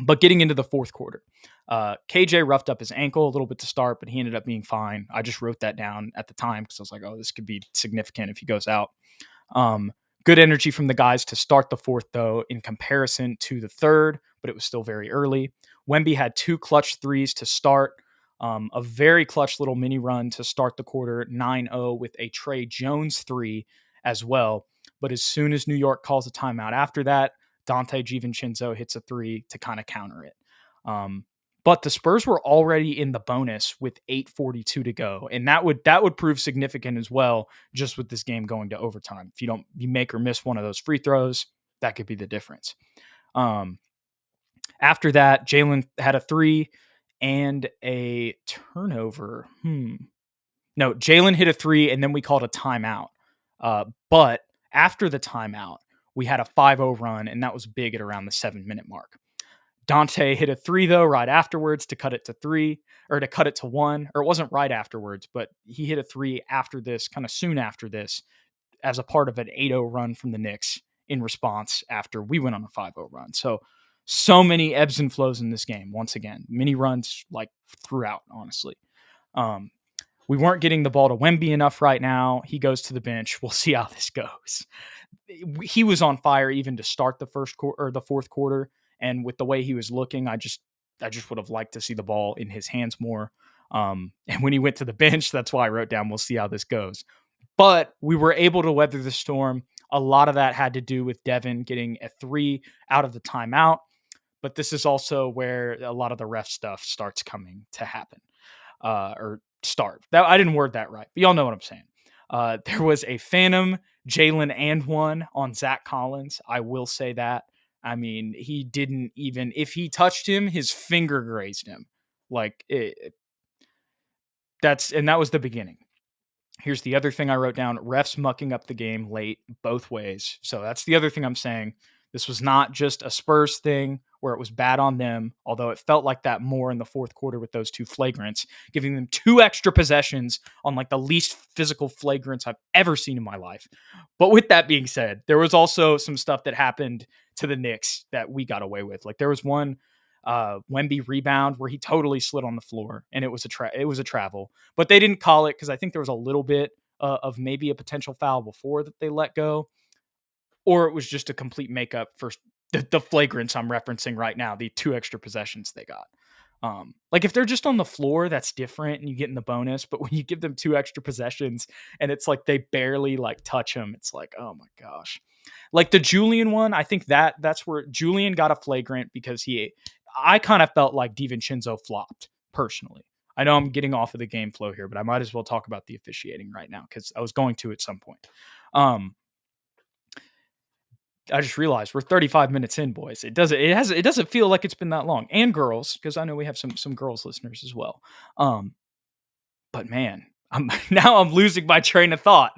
But getting into the fourth quarter, KJ roughed up his ankle a little bit to start, but he ended up being fine. I just wrote that down at the time because I was like, this could be significant if he goes out. Good energy from the guys to start the fourth, though, in comparison to the third, but it was still very early. Wemby had 2 clutch threes to start, a very clutch little mini run to start the quarter, 9-0 with a Trey Jones 3 as well. But as soon as New York calls a timeout after that, Dante DiVincenzo hits a 3 to kind of counter it. But the Spurs were already in the bonus with 8:42 to go, and that would prove significant as well, just with this game going to overtime. If you make or miss one of those free throws, that could be the difference. After that, Jalen had a 3 and a turnover. No, Jalen hit a 3, and then we called a timeout. But after the timeout, we had a 5-0 run, and that was big at around the 7-minute mark. Dante hit a 3, though, right afterwards to cut it to 3, or to cut it to 1. Or it wasn't right afterwards, but he hit a 3 after this, kind of soon after this, as a part of an 8-0 run from the Knicks in response after we went on a 5-0 run. So many ebbs and flows in this game. Once again, mini runs like throughout, honestly. We weren't getting the ball to Wemby enough right now. He goes to the bench. We'll see how this goes. He was on fire even to start the fourth quarter. And with the way he was looking, I just would have liked to see the ball in his hands more. And when he went to the bench, that's why I wrote down, we'll see how this goes. But we were able to weather the storm. A lot of that had to do with Devin getting a 3 out of the timeout. But this is also where a lot of the ref stuff starts coming to happen. I didn't word that right, but y'all know what I'm saying. There was a phantom Jalen and 1 on Zach Collins. I will say that. He didn't even, if he touched him, his finger grazed him. That was the beginning. Here's the other thing I wrote down. Refs mucking up the game late both ways. So that's the other thing I'm saying. This was not just a Spurs thing where it was bad on them, although it felt like that more in the fourth quarter with those 2 flagrants, giving them 2 extra possessions on like the least physical flagrants I've ever seen in my life. But with that being said, there was also some stuff that happened to the Knicks that we got away with. Like there was one Wemby rebound where he totally slid on the floor, and it was a travel, but they didn't call it because I think there was a little bit of maybe a potential foul before that they let go. Or it was just a complete makeup for the flagrants I'm referencing right now, the 2 extra possessions they got. Like if they're just on the floor, that's different and you get in the bonus. But when you give them 2 extra possessions and it's like they barely like touch them, it's like, oh my gosh. Like the Julian one, I think that's where Julian got a flagrant because I kind of felt like DiVincenzo flopped personally. I know I'm getting off of the game flow here, but I might as well talk about the officiating right now because I was going to at some point. I just realized we're 35 minutes in, boys. It doesn't feel like it's been that long, and girls, because I know we have some girls listeners as well. But man, I'm losing my train of thought.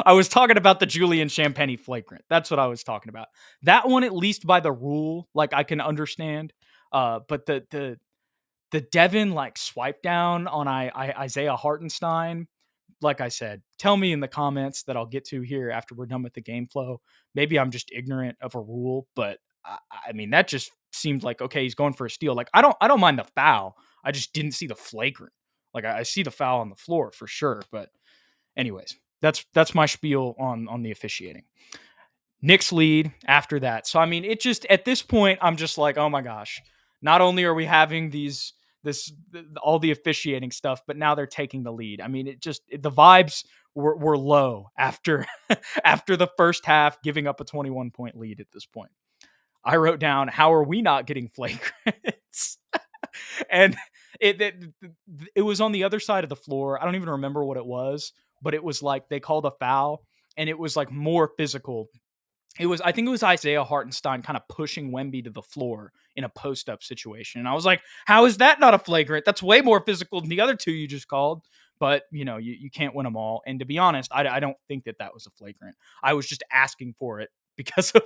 I was talking about the Julian Champagny flagrant. That's what I was talking about. That one, at least by the rule, like I can understand. But the Devin like swipe down on Isaiah Hartenstein, like I said, tell me in the comments that I'll get to here after we're done with the game flow. Maybe I'm just ignorant of a rule, but I mean that just seemed like okay, he's going for a steal. Like I don't mind the foul. I just didn't see the flagrant. Like I see the foul on the floor for sure, but anyways, that's my spiel on the officiating. Knicks lead after that. So I mean, it just at this point, I'm just like, oh my gosh. Not only are we having this all the officiating stuff, but now they're taking the lead. I mean, the vibes were low after after the first half, giving up a 21-point lead at this point. I wrote down, how are we not getting flagrants? And it was on the other side of the floor. I don't even remember what it was, but it was like they called a foul and it was like more physical. I think it was Isaiah Hartenstein kind of pushing Wemby to the floor in a post-up situation. And I was like, how is that not a flagrant? That's way more physical than the other two you just called. But, you can't win them all. And to be honest, I don't think that was a flagrant. I was just asking for it because of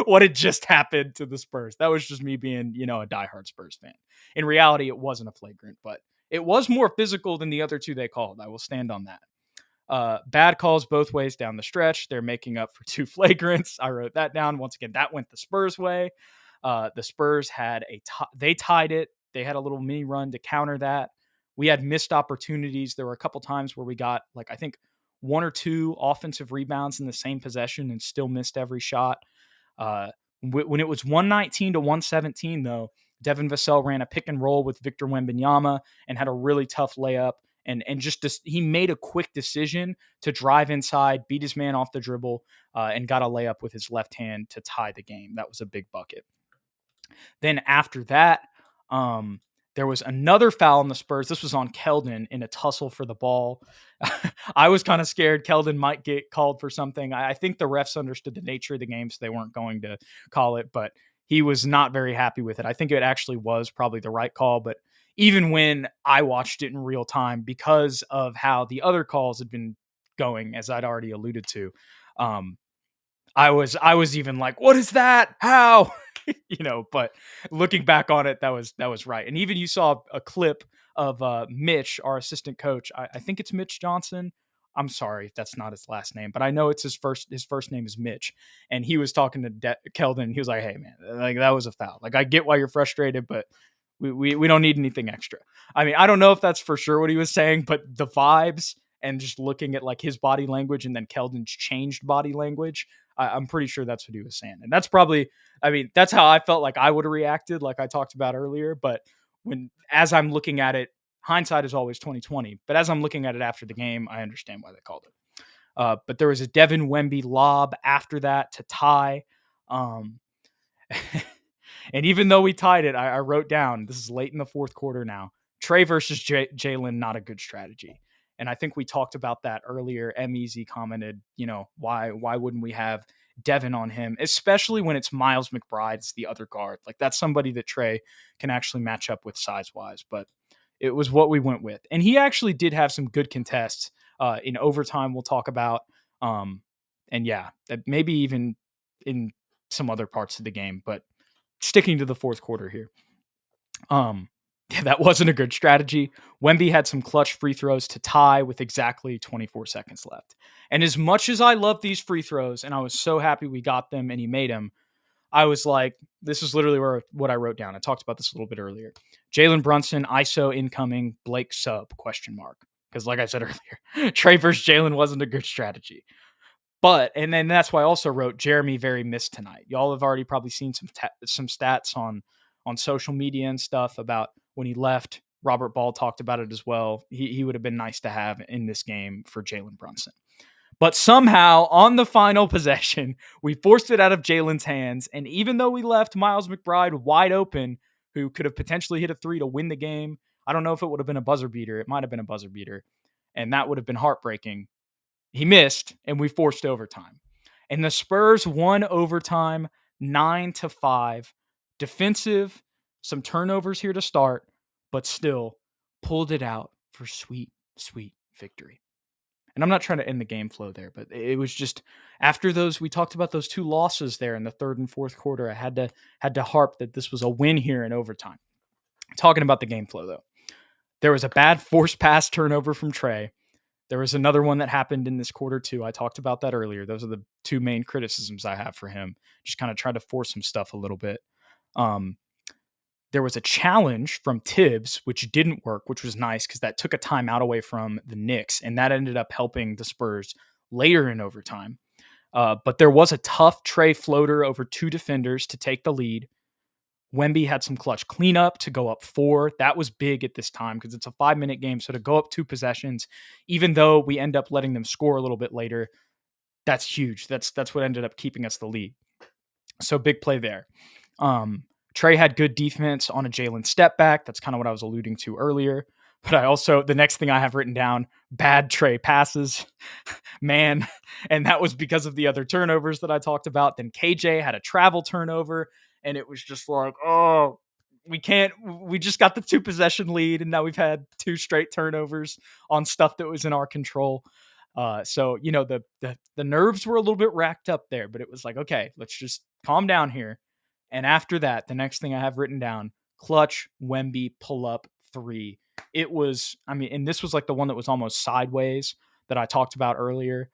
what had just happened to the Spurs. That was just me being, a diehard Spurs fan. In reality, it wasn't a flagrant, but it was more physical than the other two they called. I will stand on that. Bad calls both ways down the stretch. They're making up for 2 flagrants. I wrote that down. Once again, that went the Spurs way. The Spurs had they tied it. They had a little mini run to counter that. We had missed opportunities. There were a couple times where we got I think 1 or 2 offensive rebounds in the same possession and still missed every shot. When it was 119 to 117 though, Devin Vassell ran a pick and roll with Victor Wembanyama and had a really tough layup. And he made a quick decision to drive inside, beat his man off the dribble, and got a layup with his left hand to tie the game. That was a big bucket. Then after that, there was another foul on the Spurs. This was on Keldon in a tussle for the ball. I was kind of scared Keldon might get called for something. I think the refs understood the nature of the game, so they weren't going to call it, but he was not very happy with it. I think it actually was probably the right call, but even when I watched it in real time, because of how the other calls had been going, as I'd already alluded to, I was even like, what is that? How? But looking back on it, that was right. And even you saw a clip of Mitch, our assistant coach. I think it's Mitch Johnson. I'm sorry if that's not his last name, but I know it's his first name is Mitch. And he was talking to Keldon. He was like, hey man, like that was a foul. Like I get why you're frustrated, but we don't need anything extra. I mean, I don't know if that's for sure what he was saying, but the vibes and just looking at like his body language and then Keldon's changed body language, I'm pretty sure that's what he was saying. And that's probably, I mean, that's how I felt like I would have reacted, like I talked about earlier. But as I'm looking at it, hindsight is always 20/20. But as I'm looking at it after the game, I understand why they called it. But there was a Devin Wemby lob after that to tie. And even though we tied it, I wrote down, this is late in the fourth quarter now, Trey versus Jalen, not a good strategy. And I think we talked about that earlier. M-Easy commented, why wouldn't we have Devin on him, especially when it's Miles McBride's the other guard. Like that's somebody that Trey can actually match up with size-wise. But it was what we went with. And he actually did have some good contests in overtime we'll talk about. And yeah, maybe even in some other parts of the game. But sticking to the fourth quarter here. That wasn't a good strategy. Wemby had some clutch free throws to tie with exactly 24 seconds left. And as much as I love these free throws, and I was so happy we got them and he made them, I was like, this is literally what I wrote down. I talked about this a little bit earlier. Jalen Brunson, ISO incoming, Blake sub, ? Because like I said earlier, Trey versus Jalen wasn't a good strategy. But, and then that's why I also wrote Jeremy very missed tonight. Y'all have already probably seen some stats on social media and stuff about when he left. Robert Ball talked about it as well. He would have been nice to have in this game for Jalen Brunson. But somehow on the final possession, we forced it out of Jalen's hands. And even though we left Miles McBride wide open, who could have potentially hit a 3 to win the game, I don't know if it would have been a buzzer beater. It might have been a buzzer beater. And that would have been heartbreaking. He missed, and we forced overtime. And the Spurs won overtime 9-5. Defensive, some turnovers here to start, but still pulled it out for sweet, sweet victory. And I'm not trying to end the game flow there, but it was just after those, we talked about those two losses there in the third and fourth quarter. I had to harp that this was a win here in overtime. Talking about the game flow though, there was a bad forced pass turnover from Trey. There was another one that happened in this quarter too. I talked about that earlier. Those are the two main criticisms I have for him. Just kind of tried to force some stuff a little bit. There was a challenge from Tibbs, which didn't work, which was nice because that took a timeout away from the Knicks, and that ended up helping the Spurs later in overtime. But there was a tough Trey floater over two defenders to take the lead. Wemby had some clutch cleanup to go up 4. That was big at this time because it's a 5-minute game. So to go up 2 possessions, even though we end up letting them score a little bit later, that's huge. That's what ended up keeping us the lead. So big play there. Trey had good defense on a Jalen step back. That's kind of what I was alluding to earlier. But I also, the next thing I have written down, bad Trey passes, man. And that was because of the other turnovers that I talked about. Then KJ had a travel turnover. And it was just like, oh, we just got the 2 possession lead. And now we've had 2 straight turnovers on stuff that was in our control. So, the nerves were a little bit racked up there, but it was like, okay, let's just calm down here. And after that, the next thing I have written down, clutch Wemby pull up 3. It was, and this was like the one that was almost sideways that I talked about earlier.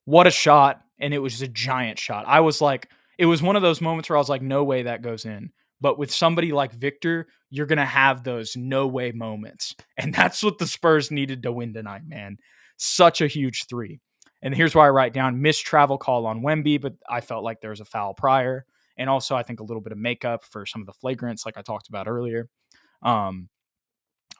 What a shot. And it was a giant shot. I was like, it was one of those moments where I was like, no way that goes in. But with somebody like Victor, you're going to have those no way moments. And that's what the Spurs needed to win tonight, man. Such a huge 3. And here's why I write down missed travel call on Wemby, but I felt like there was a foul prior. And also, I think a little bit of makeup for some of the flagrants, like I talked about earlier.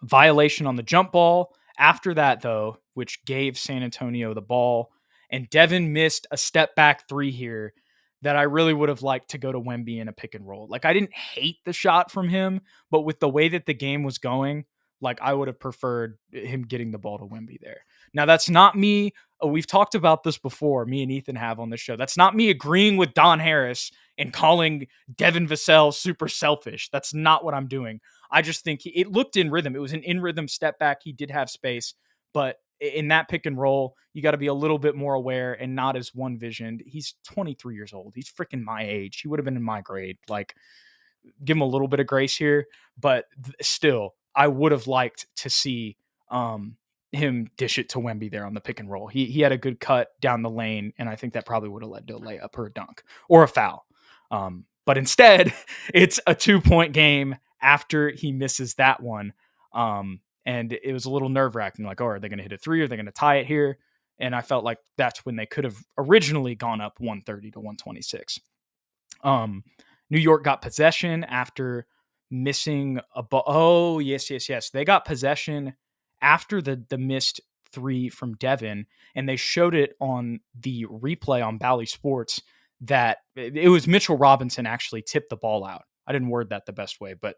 Violation on the jump ball. After that, though, which gave San Antonio the ball. And Devin missed a step back 3 here that I really would have liked to go to Wemby in a pick and roll. Like, I didn't hate the shot from him, but with the way that the game was going, like, I would have preferred him getting the ball to Wemby there. Now, that's not me. We've talked about this before, me and Ethan have on this show. That's not me agreeing with Don Harris and calling Devin Vassell super selfish. That's not what I'm doing. I just think it looked in rhythm. It was an in-rhythm step back. He did have space, but in that pick and roll, you got to be a little bit more aware and not as one-visioned. He's 23 years old. He's freaking my age. He would have been in my grade. Like, give him a little bit of grace here, but still, I would have liked to see him dish it to Wemby there on the pick and roll. He had a good cut down the lane, and I think that probably would have led to a layup or a dunk or a foul. But instead, it's a 2-point game after he misses that one. And it was a little nerve-wracking, like, oh, are they going to hit a 3? Are they going to tie it here? And I felt like that's when they could have originally gone up 130 to 126. New York got possession after missing a ball. Oh, yes. They got possession after the missed 3 from Devin, and they showed it on the replay on Bally Sports that it was Mitchell Robinson actually tipped the ball out. I didn't word that the best way, but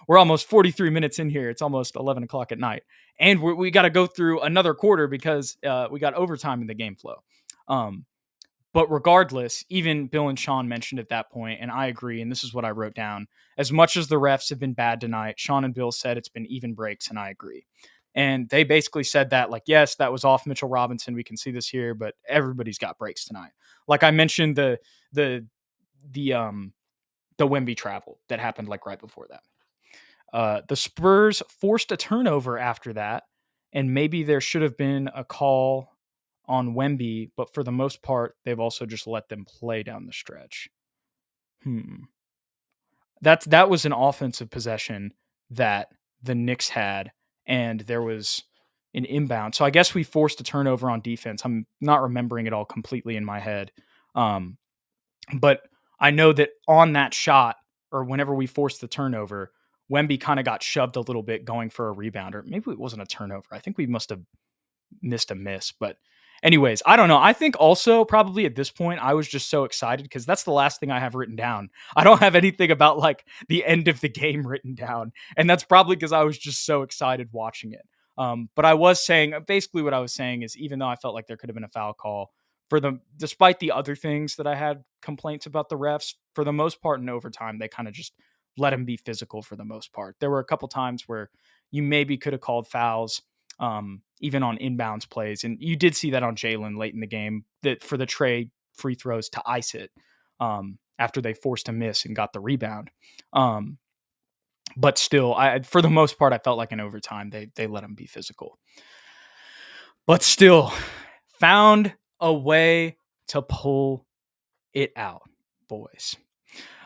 we're almost 43 minutes in here. It's almost 11 o'clock at night. And we got to go through another quarter because we got overtime in the game flow. But regardless, even Bill and Sean mentioned at that point, and I agree, and this is what I wrote down. As much as the refs have been bad tonight, Sean and Bill said it's been even breaks, and I agree. And they basically said that, like, yes, that was off Mitchell Robinson. We can see this here, but everybody's got breaks tonight. Like I mentioned, the Wemby travel that happened like right before that. The Spurs forced a turnover after that, and maybe there should have been a call on Wemby, but for the most part, they've also just let them play down the stretch. That was an offensive possession that the Knicks had, and there was an inbound. So I guess we forced a turnover on defense. I'm not remembering it all completely in my head. But I know that on that shot, or whenever we forced the turnover, Wemby kind of got shoved a little bit going for a rebound, or maybe it wasn't a turnover. I think we must have missed a miss, but Anyways, I don't know. I think also probably at this point, I was just so excited because that's the last thing I have written down. I don't have anything about like the end of the game written down. And that's probably because I was just so excited watching it. But I was saying, basically what I was saying is, even though I felt like there could have been a foul call for them, despite the other things that I had complaints about the refs, for the most part in overtime, they kind of just let him be physical for the most part. There were a couple times where you maybe could have called fouls, even on inbounds plays. And you did see that on Jalen late in the game, that for the Trey free throws to ice it, after they forced a miss and got the rebound. But still, for the most part, I felt like in overtime, they let him be physical. But still, found a way to pull it out, boys.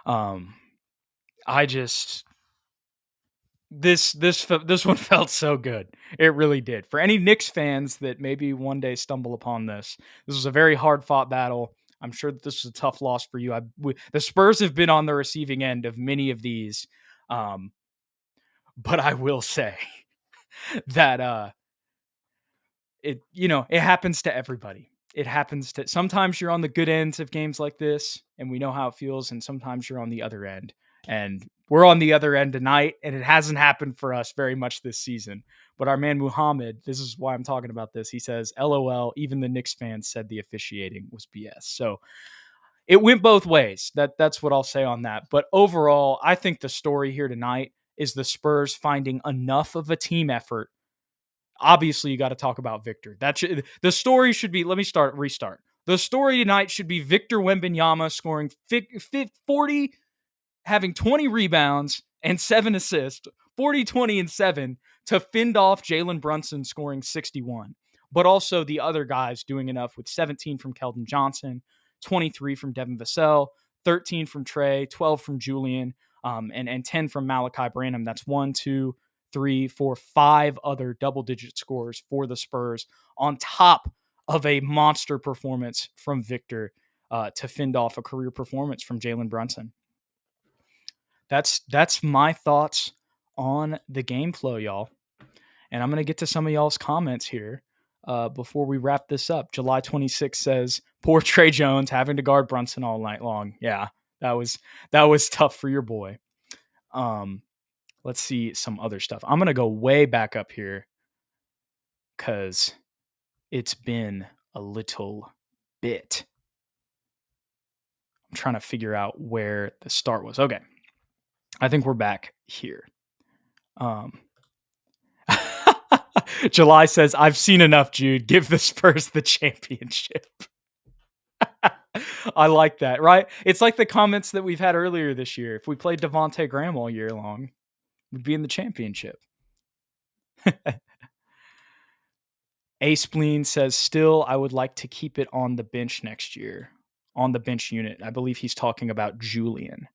I just... This one felt so good. It really did. For any Knicks fans that maybe one day stumble upon this was a very hard fought battle. I'm sure that this was a tough loss for you. The Spurs have been on the receiving end of many of these, but I will say that it happens to everybody. It happens to... Sometimes you're on the good ends of games like this, and we know how it feels, and sometimes you're on the other end. And we're on the other end tonight, and it hasn't happened for us very much this season. But our man Muhammad, this is why I'm talking about this. He says, LOL, even the Knicks fans said the officiating was BS. So it went both ways. That's what I'll say on that. But overall, I think the story here tonight is the Spurs finding enough of a team effort. Obviously, you got to talk about Victor. The story should be, restart. The story tonight should be Victor Wembanyama scoring 40, having 20 rebounds and 7 assists, 40, 20, and 7 to fend off Jalen Brunson scoring 61. But also the other guys doing enough with 17 from Keldon Johnson, 23 from Devin Vassell, 13 from Trey, 12 from Julian, and 10 from Malachi Branham. That's 1, 2, 3, 4, 5 other double-digit scores for the Spurs on top of a monster performance from Victor to fend off a career performance from Jalen Brunson. That's my thoughts on the game flow, y'all. And I'm going to get to some of y'all's comments here before we wrap this up. July 26 says, poor Trey Jones having to guard Brunson all night long. Yeah, that was tough for your boy. Let's see some other stuff. I'm going to go way back up here because it's been a little bit. I'm trying to figure out where the start was. Okay. I think we're back here. July says, I've seen enough, Jude. Give the Spurs the championship. I like that, right? It's like the comments that we've had earlier this year. If we played Devontae Graham all year long, we'd be in the championship. A Spleen says, still, I would like to keep it on the bench next year. On the bench unit. I believe he's talking about Julian.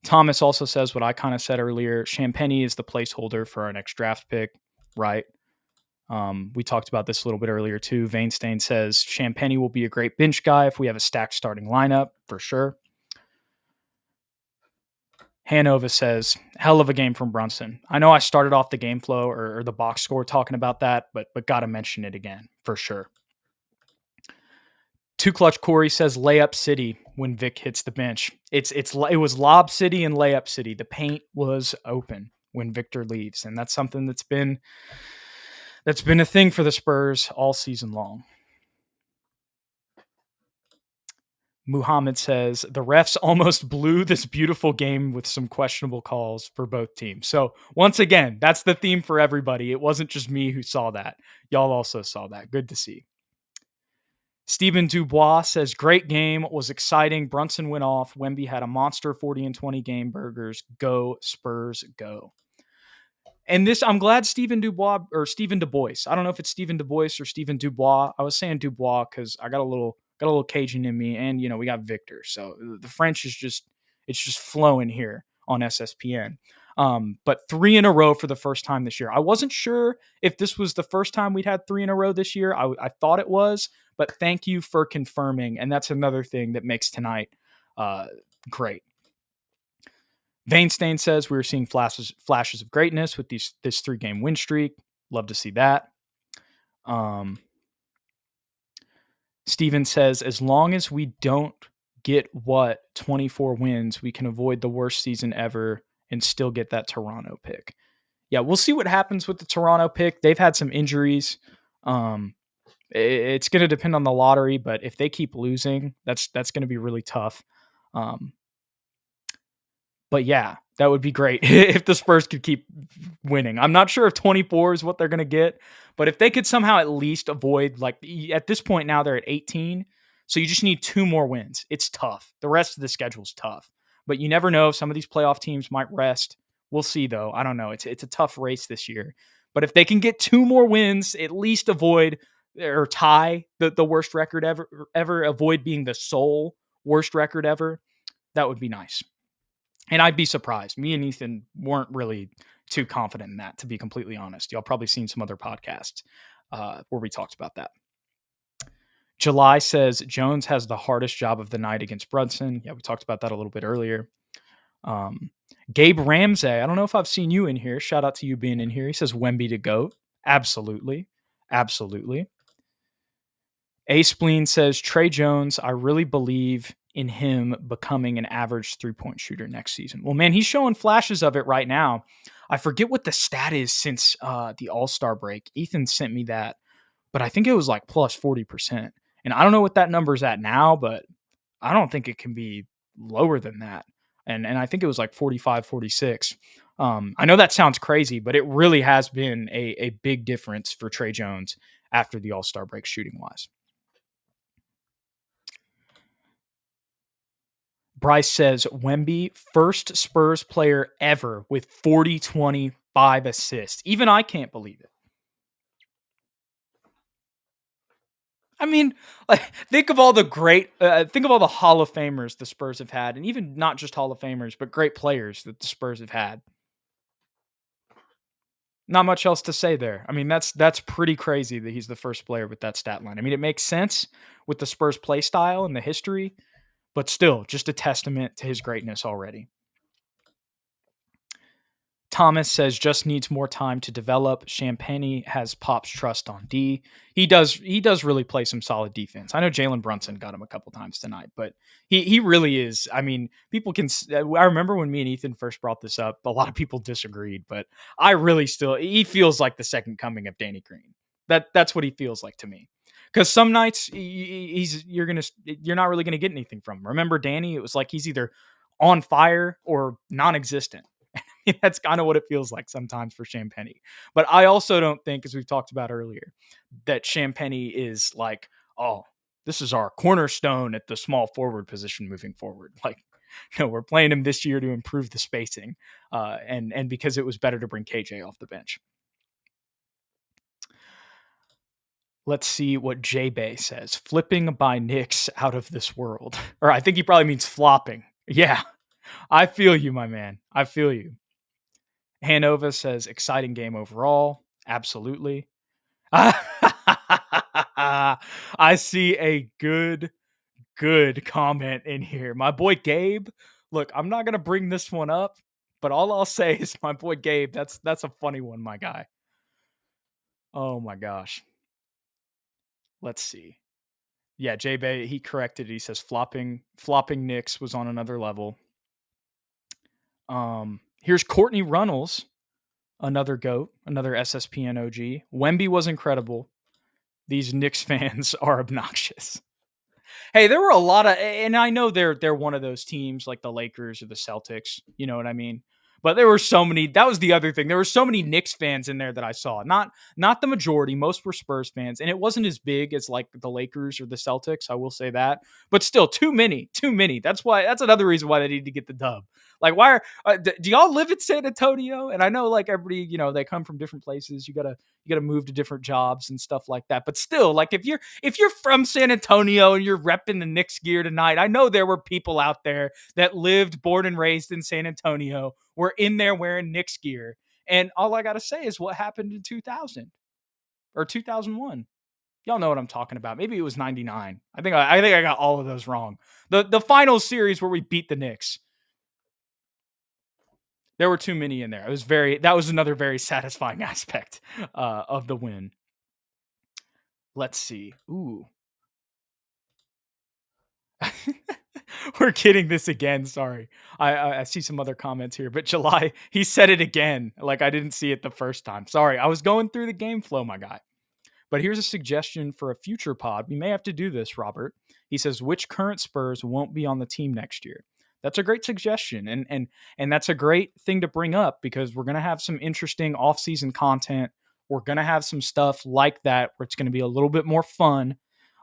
Thomas also says what I kind of said earlier. Champagny is the placeholder for our next draft pick, right? We talked about this a little bit earlier too. Vainstain says Champagny will be a great bench guy if we have a stacked starting lineup, for sure. Hanova says, hell of a game from Brunson. I know I started off the game flow or the box score talking about that, but got to mention it again, for sure. Too Clutch Corey says layup city when Vic hits the bench. It was lob city and layup city. The paint was open when Victor leaves, and that's something that's been a thing for the Spurs all season long. Muhammad says the refs almost blew this beautiful game with some questionable calls for both teams. So once again, that's the theme for everybody. It wasn't just me who saw that. Y'all also saw that. Good to see. Stephen Dubois says, great game, was exciting. Brunson went off. Wemby had a monster 40 and 20 game burgers. Go Spurs, go. And this, I'm glad Stephen Dubois. I don't know if it's Stephen Dubois or Stephen Dubois. I was saying Dubois because I got a little Cajun in me, and we got Victor. So the French is just flowing here on SSPN. But 3 in a row for the first time this year. I wasn't sure if this was the first time we'd had 3 in a row this year. I thought it was, but thank you for confirming. And that's another thing that makes tonight great. Vainstain says we're seeing flashes of greatness with this 3-game win streak. Love to see that. Steven says, as long as we don't get 24 wins, we can avoid the worst season ever and still get that Toronto pick. Yeah, we'll see what happens with the Toronto pick. They've had some injuries. It's going to depend on the lottery, but if they keep losing, that's going to be really tough. But yeah, that would be great if the Spurs could keep winning. I'm not sure if 24 is what they're going to get, but if they could somehow at least avoid, like at this point now they're at 18, so you just need 2 more wins. It's tough. The rest of the schedule is tough, but you never know. Some of these playoff teams might rest. We'll see though. I don't know. It's a tough race this year, but if they can get 2 more wins, at least avoid or tie the worst record ever, avoid being the sole worst record ever, that would be nice. And I'd be surprised. Me and Ethan weren't really too confident in that, to be completely honest. Y'all probably seen some other podcasts where we talked about that. July says Jones has the hardest job of the night against Brunson. Yeah, we talked about that a little bit earlier. Gabe Ramsey, I don't know if I've seen you in here. Shout out to you being in here. He says Wemby to GOAT. Absolutely. Absolutely. A Spleen says Trey Jones, I really believe in him becoming an average 3-point shooter next season. Well, man, he's showing flashes of it right now. I forget what the stat is since the All-Star break. Ethan sent me that, but I think it was like plus 40%. And I don't know what that number's at now, but I don't think it can be lower than that. And I think it was like 45, 46. I know that sounds crazy, but it really has been a big difference for Trey Jones after the All-Star break shooting-wise. Bryce says Wemby, first Spurs player ever with 40, 25 assists. Even I can't believe it. I mean, like, think of all the Hall of Famers the Spurs have had, and even not just Hall of Famers, but great players that the Spurs have had. Not much else to say there. I mean, that's pretty crazy that he's the first player with that stat line. I mean, it makes sense with the Spurs play style and the history, but still, just a testament to his greatness already. Thomas says just needs more time to develop. Champagne has Pop's trust on D. He does really play some solid defense. I know Jalen Brunson got him a couple times tonight, but he really is. I mean, people can. I remember when me and Ethan first brought this up, a lot of people disagreed, but I really he feels like the second coming of Danny Green. That's what he feels like to me. Because some nights you're not really gonna get anything from him. Remember Danny? It was like he's either on fire or non-existent. That's kind of what it feels like sometimes for Champagne. But I also don't think, as we've talked about earlier, that Champagne is like, oh, this is our cornerstone at the small forward position moving forward. Like, no, we're playing him this year to improve the spacing, and because it was better to bring KJ off the bench. Let's see what J-Bay says. Flipping by Knicks out of this world. Or I think he probably means flopping. Yeah, I feel you, my man. I feel you. Hanova says, exciting game overall. Absolutely. I see a good comment in here. My boy Gabe, look, I'm not going to bring this one up, but all I'll say is my boy Gabe, that's a funny one, my guy. Oh my gosh. Let's see. Yeah, J-Bay, he corrected it. He says flopping Knicks was on another level. Here's Courtney Runnels. Another GOAT, another SSPN OG. Wemby was incredible. These Knicks fans are obnoxious. Hey, there were a lot of, and I know they're one of those teams like the Lakers or the Celtics. You know what I mean? But there were so many. That was the other thing. There were so many Knicks fans in there that I saw. Not the majority. Most were Spurs fans, and it wasn't as big as like the Lakers or the Celtics. I will say that, but still, too many. That's another reason why they need to get the dub. Like, why do y'all live in San Antonio? And I know like everybody, they come from different places. You gotta move to different jobs and stuff like that. But still, like if you're from San Antonio and you're repping the Knicks gear tonight, I know there were people out there that lived, born and raised in San Antonio, were in there wearing Knicks gear. And all I gotta say is what happened in 2000 or 2001. Y'all know what I'm talking about. Maybe it was 99. I think I got all of those wrong. The final series where we beat the Knicks. There were too many in there. That was another very satisfying aspect of the win. Let's see. Ooh. We're kidding this again. Sorry. I see some other comments here, but July, he said it again. Like I didn't see it the first time. Sorry. I was going through the game flow, my guy. But here's a suggestion for a future pod. We may have to do this, Robert. He says, which current Spurs won't be on the team next year? That's a great suggestion. And that's a great thing to bring up because we're gonna have some interesting off-season content. We're gonna have some stuff like that where it's gonna be a little bit more fun.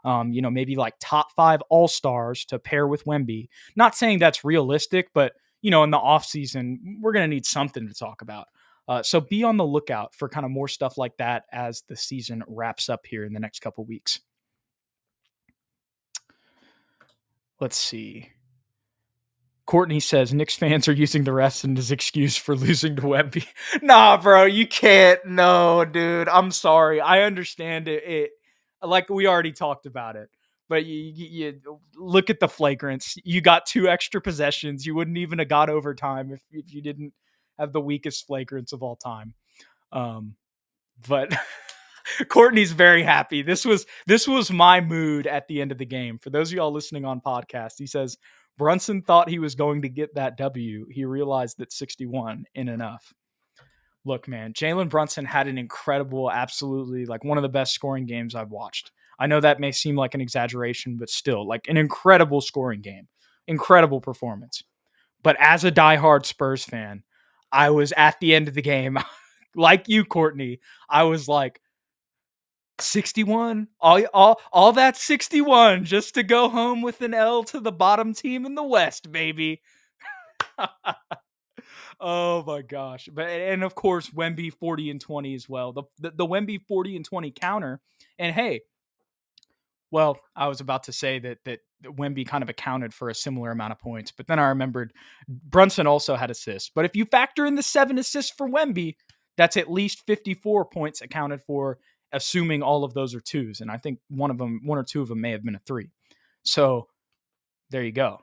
Maybe like top 5 all-stars to pair with Wemby. Not saying that's realistic, but in the offseason, we're gonna need something to talk about. So be on the lookout for kind of more stuff like that as the season wraps up here in the next couple weeks. Let's see. Courtney says Knicks fans are using the rest as excuse for losing to Wemby. Nah, bro, you can't. No, dude. I'm sorry. I understand it. Like we already talked about it. But you look at the flagrants. You got 2 extra possessions. You wouldn't even have got overtime if you didn't have the weakest flagrants of all time. But Courtney's very happy. This was my mood at the end of the game. For those of y'all listening on podcast, he says Brunson thought he was going to get that W. He realized that 61 ain't enough. Look, man, Jalen Brunson had an incredible, absolutely like one of the best scoring games I've watched. I know that may seem like an exaggeration, but still, like an incredible scoring game, incredible performance. But as a diehard Spurs fan, I was at the end of the game, like you, Courtney. I was like, 61, all that 61 just to go home with an L to the bottom team in the West, baby. Oh my gosh. And of course Wemby 40 and 20 as well. The Wemby 40 and 20 counter. And hey, well, I was about to say that Wemby kind of accounted for a similar amount of points, but then I remembered Brunson also had assists. But if you factor in the 7 assists for Wemby, that's at least 54 points accounted for, assuming all of those are 2s. And I think one or 2 of them may have been a 3. So there you go.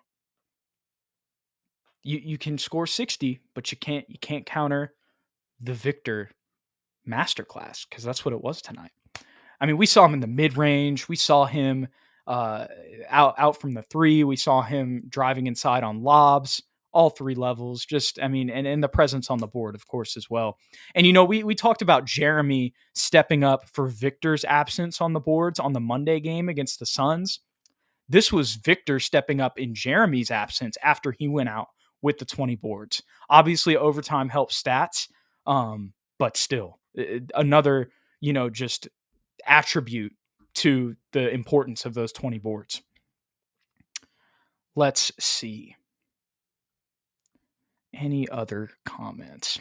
You can score 60, but you can't counter the Victor masterclass because that's what it was tonight. I mean, we saw him in the mid-range. We saw him out from the 3. We saw him driving inside on lobs, all 3 levels. And the presence on the board, of course, as well. And, we talked about Jeremy stepping up for Victor's absence on the boards on the Monday game against the Suns. This was Victor stepping up in Jeremy's absence after he went out with the 20 boards. Obviously, overtime helps stats, but still, another, just attribute to the importance of those 20 boards. Let's see. Any other comments?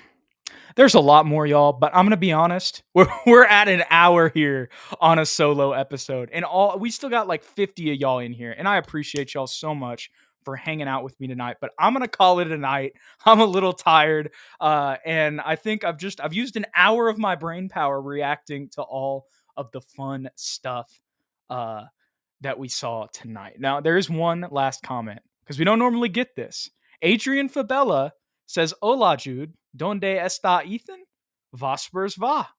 There's a lot more, y'all, but I'm going to be honest. We're at an hour here on a solo episode, and we still got like 50 of y'all in here, and I appreciate y'all so much for hanging out with me tonight, but I'm going to call it a night. I'm a little tired, and I think I've used an hour of my brain power reacting to all of the fun stuff that we saw tonight. Now, there is one last comment, because we don't normally get this. Adrian Fabella says, "Hola, Jude. Donde está Ethan? Va Spurs va."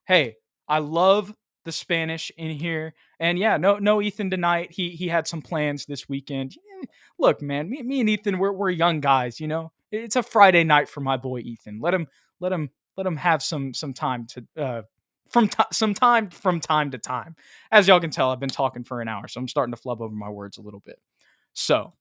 Hey, I love the Spanish in here. And yeah, no Ethan tonight. He had some plans this weekend. Look, man, me and Ethan, we're young guys, It's a Friday night for my boy Ethan. Let him have some time to from time to time. As y'all can tell, I've been talking for an hour, so I'm starting to flub over my words a little bit. So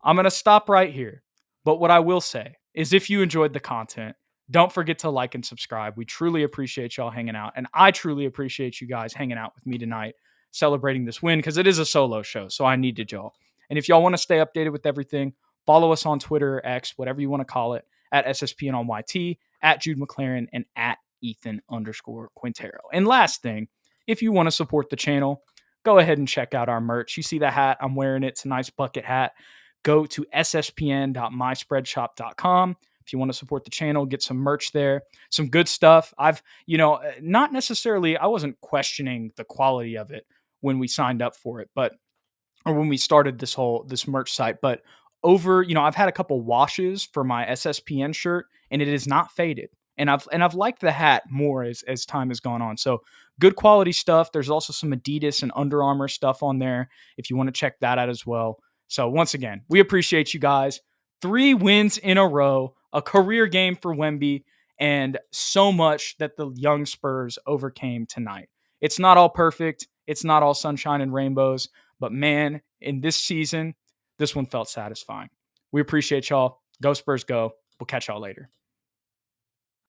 I'm going to stop right here. But what I will say is if you enjoyed the content, don't forget to like and subscribe. We truly appreciate y'all hanging out. And I truly appreciate you guys hanging out with me tonight, celebrating this win, because it is a solo show. So I needed y'all. And if y'all want to stay updated with everything, follow us on Twitter, X, whatever you want to call it, at SSPN on YT, at Jude McLaren, and at Ethan_Quintero. And last thing, if you want to support the channel, go ahead and check out our merch. You see the hat? I'm wearing it. It's a nice bucket hat. Go to sspn.myspreadshop.com. If you want to support the channel, get some merch there, some good stuff. I've, not necessarily, I wasn't questioning the quality of it when we signed up for it, or when we started this merch site, but I've had a couple washes for my SSPN shirt and it is not faded. And I've liked the hat more as time has gone on. So good quality stuff. There's also some Adidas and Under Armour stuff on there if you want to check that out as well. So once again, we appreciate you guys. 3 wins in a row, a career game for Wemby, and so much that the young Spurs overcame tonight. It's not all perfect. It's not all sunshine and rainbows, but man, in this season, this one felt satisfying. We appreciate y'all. Go Spurs, go. We'll catch y'all later.